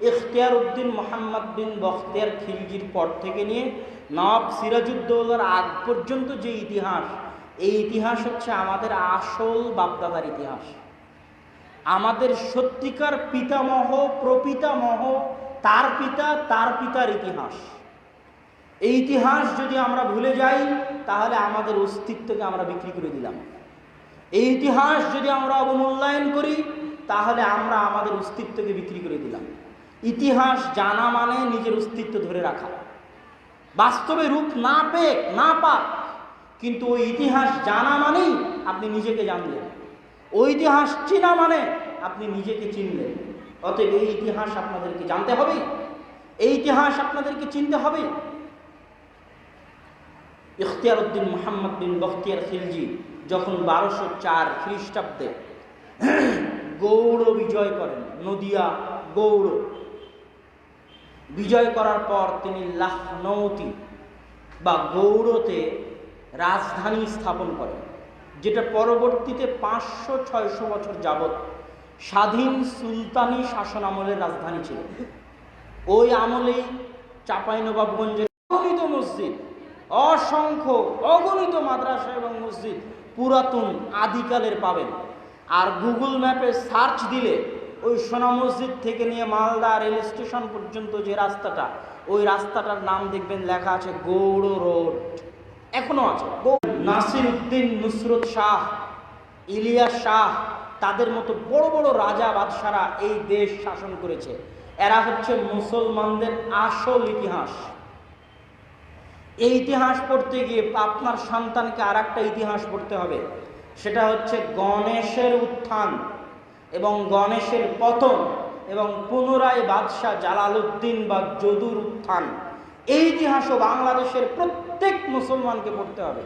Speaker 1: ইখতিয়ার উদ্দিন মোহাম্মদ বিন বখতিয়ার খিলজির পর থেকে নিয়ে নবাব সিরাজউদ্দৌলার আগ পর্যন্ত যে ইতিহাস, এই ইতিহাস হচ্ছে আমাদের আসল বাপদাদার ইতিহাস, আমাদের সত্যিকার পিতামহ, প্রপিতামহ, তার পিতা, তার পিতার ইতিহাস। এই ইতিহাস যদি আমরা ভুলে যাই, তাহলে আমাদের অস্তিত্বকে আমরা বিক্রি করে দিলাম। এই ইতিহাস যদি আমরা অবমূল্যায়ন করি, তাহলে আমরা আমাদের অস্তিত্বকে বিক্রি করে দিলাম। ইতিহাস জানা মানে নিজের অস্তিত্ব ধরে রাখা, বাস্তবে রূপ না পেক না পাক, কিন্তু ওই ইতিহাস জানা মানেই আপনি নিজেকে জানলেন, ওই ইতিহাস চেনা মানে আপনি নিজেকে চিনলেন। অতএব এই ইতিহাস আপনাদেরকে জানতে হবে, এই ইতিহাস আপনাদেরকে চিনতে হবে। ইখতিয়ার উদ্দিন মোহাম্মদ বিন বখতিয়ার খিলজি যখন 1204 খ্রিস্টাব্দে গৌড় বিজয় করেন, নদিয়া গৌড় বিজয় করার পর তিনি লখনৌতি বা গৌড়তে রাজধানী স্থাপন করেন, যেটা পরবর্তীতে 500-600 বছর যাবৎ স্বাধীন সুলতানি শাসন আমলের রাজধানী ছিল। ওই আমলেই চাঁপাইনবাবগঞ্জের অগণিত মসজিদ, অসংখ্য অগণিত মাদ্রাসা এবং মসজিদ পুরাতন আদিকালের পাবেন। আর গুগল ম্যাপে সার্চ দিলে ওই সোনা মসজিদ থেকে নিয়ে মালদা রেল স্টেশন পর্যন্ত যে রাস্তাটা, ওই রাস্তাটার নাম দেখবেন লেখা আছে গৌড় রোড, এখনো আছে। নাসির উদ্দিন নুসরত শাহ ইলিয়াস শাহ, তাদের মতো বড় বড় রাজা বাদশারা এই দেশ শাসন করেছে। এরা হচ্ছে মুসলমানদের আসল ইতিহাস। এই ইতিহাস পড়তে গিয়ে আপনার সন্তানকে আর একটা ইতিহাস পড়তে হবে, সেটা হচ্ছে গণেশের উত্থান এবং গণেশের পতন এবং পুনরায় বাদশাহ জালালউদ্দিন বা যদুর উত্থান। এই ইতিহাসও বাংলাদেশের প্রত্যেক মুসলমানকে পড়তে হবে।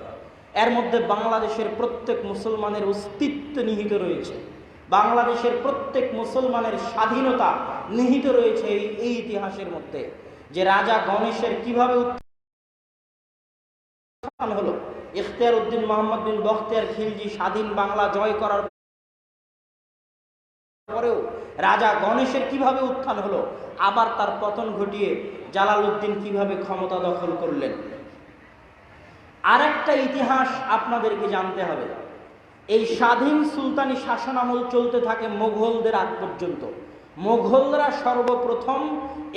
Speaker 1: এর মধ্যে বাংলাদেশের প্রত্যেক মুসলমানের অস্তিত্ব নিহিত রয়েছে, বাংলাদেশের প্রত্যেক মুসলমানের স্বাধীনতা নিহিত রয়েছে এই ইতিহাসের মধ্যে। যে রাজা গণেশের কিভাবে উত্থান হলো, ইখতিয়ার উদ্দিন মোহাম্মদ বিন বখতিয়ার খিলজি স্বাধীন বাংলা জয় করার পরেও রাজা গণেশের কিভাবে উত্থান হলো, আবার তার পতন ঘটিয়ে জালালউদ্দিন কিভাবে ক্ষমতা দখল করলেন। আর একটা ইতিহাস আপনাদেরকে জানতে হবে। এই স্বাধীন সুলতানি শাসন আমল চলতে থাকে মোগলদের আগ পর্যন্ত। মোগলরা সর্বপ্রথম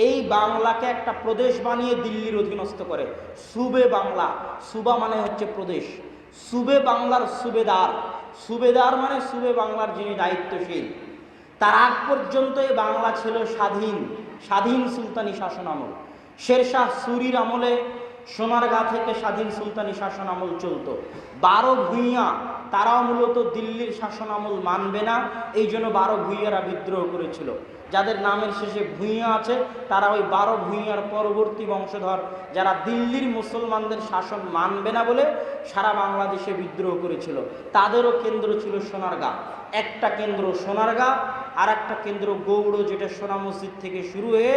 Speaker 1: এই বাংলাকে একটা প্রদেশ বানিয়ে দিল্লির অধীনস্থ করে। সুবে বাংলা, সুবা মানে হচ্ছে প্রদেশ, সুবে বাংলার সুবেদার, সুবেদার মানে সুবে বাংলার যিনি দায়িত্বশীল। তার আগ পর্যন্ত এই বাংলা ছিল স্বাধীন, স্বাধীন সুলতানি শাসন আমল। শেরশাহ সুরির আমলে সোনারগাঁ থেকে স্বাধীন সুলতানি শাসন আমল চলত। 12 ভূঁইয়া, তারাও মূলত দিল্লির শাসন আমল মানবে না, এই জন্য 12 ভূঁইয়ারা বিদ্রোহ করেছিল। যাদের নামের শেষে ভূঁইয়া আছে তারা ওই 12 ভূঁইয়ার পরবর্তী বংশধর, যারা দিল্লির মুসলমানদের শাসন মানবে না বলে সারা বাংলাদেশে বিদ্রোহ করেছিল। তাদেরও কেন্দ্র ছিল সোনারগাঁ। একটা কেন্দ্র সোনারগাঁ, আর একটা কেন্দ্র গৌড়, যেটা সোনা মসজিদ থেকে শুরু হয়ে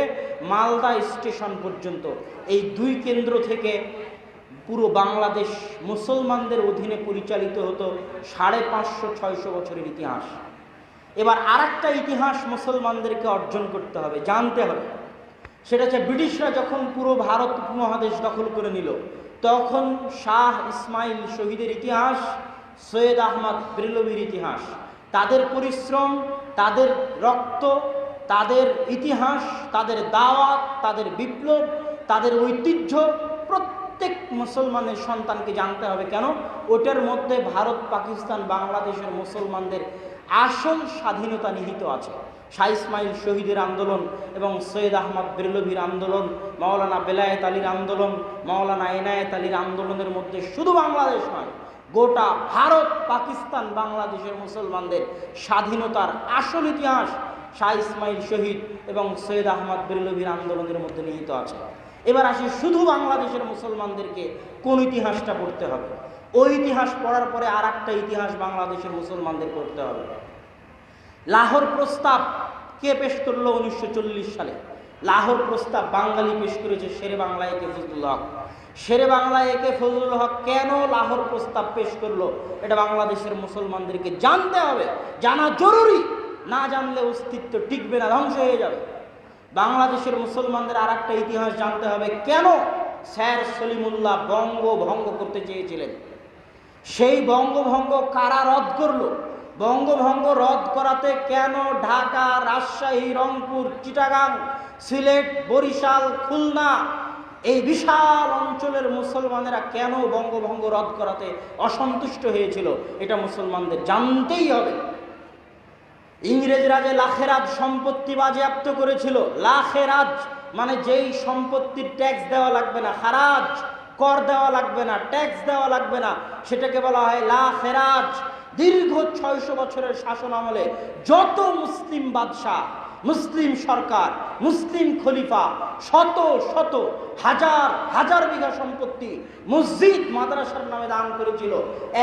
Speaker 1: মালদা স্টেশন পর্যন্ত। এই দুই কেন্দ্র থেকে পুরো বাংলাদেশ মুসলমানদের অধীনে পরিচালিত হতো। 550-600 বছরের ইতিহাস। এবার আর একটা ইতিহাস মুসলমানদেরকে অর্জন করতে হবে, জানতে হবে। সেটা হচ্ছে ব্রিটিশরা যখন পুরো ভারত উপমহাদেশ দখল করে নিল, তখন শাহ ইসমাইল শহীদের ইতিহাস, সৈয়দ আহমদ বেরলভীর ইতিহাস, তাদের পরিশ্রম, তাদের রক্ত, তাদের ইতিহাস, তাদের দাওয়াত, তাদের বিপ্লব, তাদের ঐতিহ্য প্রত্যেক মুসলমানের সন্তানকে জানতে হবে। কেন? ওটার মধ্যে ভারত, পাকিস্তান, বাংলাদেশের মুসলমানদের আসল স্বাধীনতা নিহিত আছে। শাহ ইসমাইল শহীদের আন্দোলন এবং সৈয়দ আহমদ বেরলভীর আন্দোলন, মাওলানা বেলায়েত আলীর আন্দোলন, মাওলানা এনায়েত আলীর আন্দোলনের মধ্যে শুধু বাংলাদেশ নয়, গোটা ভারত, পাকিস্তান, বাংলাদেশের মুসলমানদের স্বাধীনতার আসল ইতিহাস শাহ ইসমাইল শহীদ এবং সৈয়দ আহমদ বেরলভীর আন্দোলনের মধ্যে নিহিত আছে। এবার আসি শুধু বাংলাদেশের মুসলমানদেরকে কোন ইতিহাসটা পড়তে হবে। ওই ইতিহাস পড়ার পরে আর একটা ইতিহাস বাংলাদেশের মুসলমানদের পড়তে হবে। লাহোর প্রস্তাব কে পেশ করলো 1940 সালে? লাহোর প্রস্তাব বাঙালি পেশ করেছে, শেরে বাংলা একে ফজলুল হক। শেরে বাংলা একে ফজলুল হক কেন লাহোর প্রস্তাব পেশ করলো, এটা বাংলাদেশের মুসলমানদেরকে জানতে হবে, জানা জরুরি। না জানলে অস্তিত্ব টিকবে না, ধ্বংস হয়ে যাবে। বাংলাদেশের মুসলমানদের আর একটা ইতিহাস জানতে হবে, কেন স্যার সলিমুল্লাহ বঙ্গভঙ্গ করতে চেয়েছিলেন। সেই বঙ্গভঙ্গ কারা রদ করলো? বঙ্গভঙ্গ রদ করাতে কেন ঢাকা, রাজশাহী, রংপুর, চিটাগাং, সিলেট, বরিশাল, খুলনা, এই বিশাল অঞ্চলের মুসলমানেরা কেন বঙ্গভঙ্গ রদ করাতে অসন্তুষ্ট হয়েছিল, এটা মুসলমানদের জানতেই হবে। ইংরেজরা যে লাখেরাজ সম্পত্তি বাজেয়াপ্ত করেছিল, লাখেরাজ মানে যেই সম্পত্তির ট্যাক্স দেওয়া লাগবে না, খারাজ কর দেওয়া লাগবে না, ট্যাক্স দেওয়া লাগবে না, সেটাকে বলা হয় লাখেরাজ। দীর্ঘ 600 বছরের শাসন আমলে যত মুসলিম বাদশাহ, মুসলিম সরকার, মুসলিম খলিফা শত শত হাজার হাজার বিঘা সম্পত্তি মসজিদ মাদ্রাসার নামে দান করেছিল।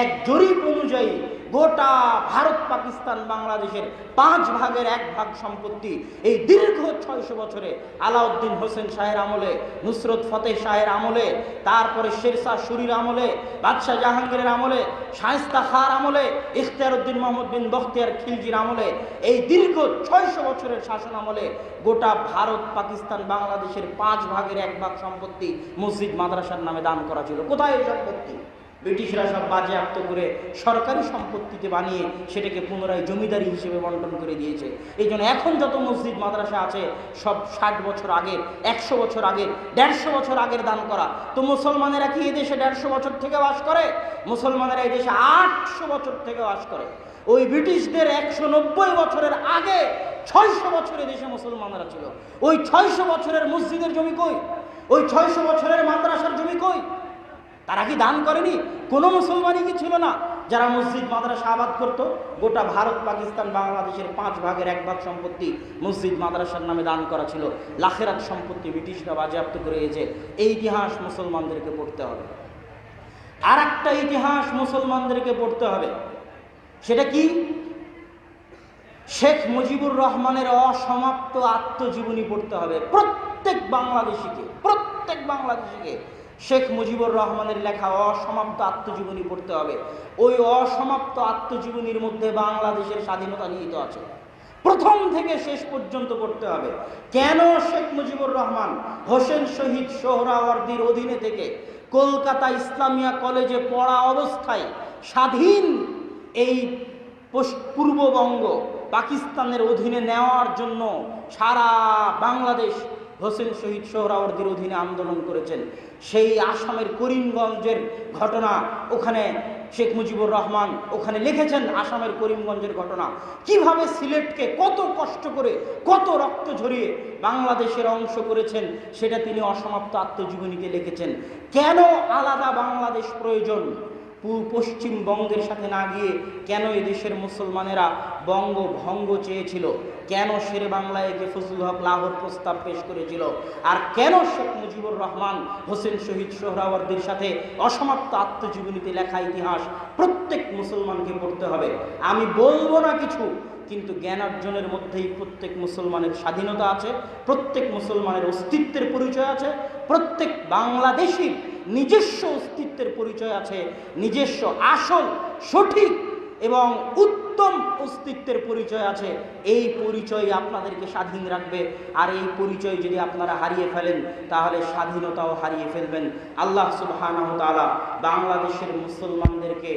Speaker 1: এক জরিপ অনুযায়ী গোটা ভারত, পাকিস্তান, বাংলাদেশের 5 ভাগের 1 ভাগ সম্পত্তি এই দীর্ঘ 600 বছরে আলাউদ্দিন হোসেন শাহের আমলে, নুসরত ফতেহ শাহের আমলে, তারপরে শেরশাহ সুরির আমলে, বাদশাহ জাহাঙ্গীরের আমলে, শায়েস্তা খাঁর আমলে, ইখতিয়ার উদ্দিন মোহাম্মদ বিন বখতিয়ার খিলজির আমলে, এই দীর্ঘ 600 বছরের শাসন আমলে গোটা ভারত, পাকিস্তান, বাংলাদেশের 5 ভাগের 1 ভাগ সম্পত্তি মসজিদ মাদ্রাসার নামে দান করা ছিল। কোথায় এই সম্পত্তি? ব্রিটিশরা সব বাজেয়াপ্ত করে সরকারি সম্পত্তিতে বানিয়ে সেটাকে পুনরায় জমিদারি হিসেবে বন্টন করে দিয়েছে। এই জন্য এখন যত মসজিদ মাদ্রাসা আছে সব 60 বছর আগের, 100 বছর আগের, 150 বছর আগের দান করা। তো মুসলমানেরা কি এদেশে 150 বছর থেকে বাস করে? মুসলমানেরা এই দেশে 800 বছর থেকে বাস করে। ওই ব্রিটিশদের 190 বছরের আগে 600 বছর দেশে মুসলমানরা ছিল। ওই 600 বছরের মসজিদের জমি কই? ওই 600 বছরের মাদ্রাসার জমি কই? তারা কি দান করেনি? কোনো মুসলমানই কি ছিল না যারা মসজিদ মাদ্রাসা আবাদ করত? গোটা ভারত, পাকিস্তান, বাংলাদেশের 5 ভাগের 1 ভাগ সম্পত্তি মসজিদ মাদ্রাসার নামে দান করা ছিল। লাখেরাত সম্পত্তি ব্রিটিশরা বাজেয়াপ্ত করে দিয়েছে। এই ইতিহাস মুসলমানদেরকে পড়তে হবে। আর একটা ইতিহাস মুসলমানদেরকে পড়তে হবে, সেটা কি? শেখ মুজিবুর রহমানের অসমাপ্ত আত্মজীবনী পড়তে হবে প্রত্যেক বাংলাদেশিকে। শেখ মুজিবুর রহমানের লেখা অসমাপ্ত আত্মজীবনী পড়তে হবে। ওই অসমাপ্ত আত্মজীবনীর মধ্যে বাংলাদেশের স্বাধীনতা নিহিত আছে, প্রথম থেকে শেষ পর্যন্ত পড়তে হবে। কেন শেখ মুজিবুর রহমান হোসেন শহীদ সোহরাওয়ার্দীর অধীনে থেকে কলকাতা ইসলামিয়া কলেজে পড়া অবস্থায় স্বাধীন এই পূর্ববঙ্গ পাকিস্তানের অধীনে নেওয়ার জন্য সারা বাংলাদেশ হোসেন শহীদ সোহরাওয়ার্দীর অধীনে আন্দোলন করেছেন। সেই আসামের করিমগঞ্জের ঘটনা ওখানে শেখ মুজিবুর রহমান ওখানে লিখেছেন। আসামের করিমগঞ্জের ঘটনা, কিভাবে সিলেটকে কত কষ্ট করে, কত রক্ত ঝরিয়ে বাংলাদেশের অংশ করেছেন, সেটা তিনি অসমাপ্ত আত্মজীবনীতে লিখেছেন। কেন আলাদা বাংলাদেশ প্রয়োজন? পশ্চিমবঙ্গের সাথে না গিয়ে কেন এদেশের মুসলমানেরা বঙ্গভঙ্গ চেয়েছিল? কেন শেরে বাংলায় কে ফজলুল হক লাহোর প্রস্তাব পেশ করেছিল? আর কেন শেখ মুজিবুর রহমান হোসেন শহীদ সোহরাওয়ার্দীর সাথে অসমাপ্ত আত্মজীবনীতে লেখা ইতিহাস প্রত্যেক মুসলমানকে পড়তে হবে। আমি বলবো না কিছু, কিন্তু জ্ঞানার্জনের মধ্যেই প্রত্যেক মুসলমানের স্বাধীনতা আছে, প্রত্যেক মুসলমানের অস্তিত্বের পরিচয় আছে, প্রত্যেক বাংলাদেশির নিজস্ব অস্তিত্বের পরিচয় আছে, নিজস্ব আসল সঠিক এবং উত্তম অস্তিত্বের পরিচয় আছে। এই পরিচয় আপনাদেরকে স্বাধীন রাখবে। আর এই পরিচয় যদি আপনারা হারিয়ে ফেলেন তাহলে স্বাধীনতাও হারিয়ে ফেলবেন। আল্লাহ সুবহানাহু ওয়া তাআলা বাংলাদেশের মুসলমানদেরকে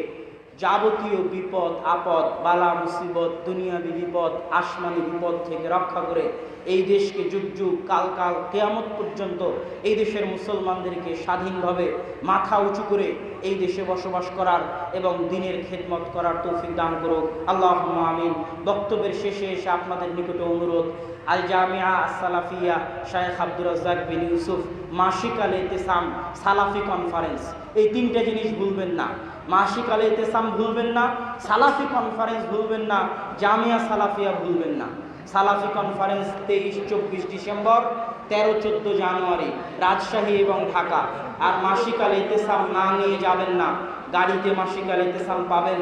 Speaker 1: যাবতীয় বিপদ আপদ, বালা মুসিবত, দুনিয়াবী বিপদ, আসমানি বিপদ থেকে রক্ষা করে এই দেশকে যুগ যুগ কাল কাল কিয়ামত পর্যন্ত এই দেশের মুসলমানদেরকে স্বাধীনভাবে মাথা উঁচু করে এই দেশে বসবাস করার এবং দ্বীনের খেদমত করার তৌফিক দান করুক। আল্লাহুম্মা আমিন। বক্তব্যের শেষে এসে আপনাদের নিকটে অনুরোধ, আল জামিয়া সালাফিয়া শায়েখ আব্দুর রাজ্জাক বিন ইউসুফ মাসিক আল ইতিসাম সালাফি কনফারেন্স, এই 3টে জিনিস ভুলবেন না। মাসিক আল ইতিসাম ভুলবেন না, সালাফি কনফারেন্স ভুলবেন না, জামিয়া সালাফিয়া ভুলবেন না। সালাফি কনফারেন্স 23-24 ডিসেম্বর, 13-14 জানুয়ারি রাজশাহী এবং ঢাকা। আর মাসিক আল ইতিসাম না নিয়ে যাবেন না, গাড়িতে মাসিক আল ইতিসাম পাবেন।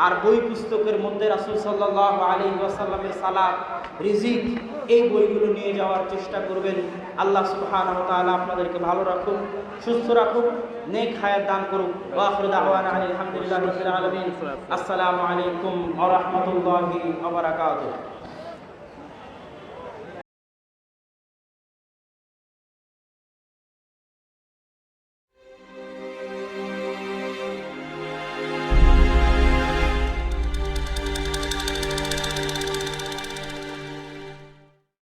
Speaker 1: আর বই পুস্তকের মধ্যে রাসূল সাল্লাল্লাহু আলাইহি ওয়াসাল্লামের সালাত, রিজিক, এই বইগুলো নিয়ে যাওয়ার চেষ্টা করবেন। আল্লাহ সুবহানাহু ওয়া তাআলা আপনাদেরকে ভালো রাখুন, সুস্থ রাখুন, নেক হায়াত দান করুন। ওয়া আখিরু দাওয়ানা আলহামদুলিল্লাহি রাব্বিল আলামিন। আসসালামু আলাইকুম ওয়া রাহমাতুল্লাহি ওয়া বারাকাতুহু।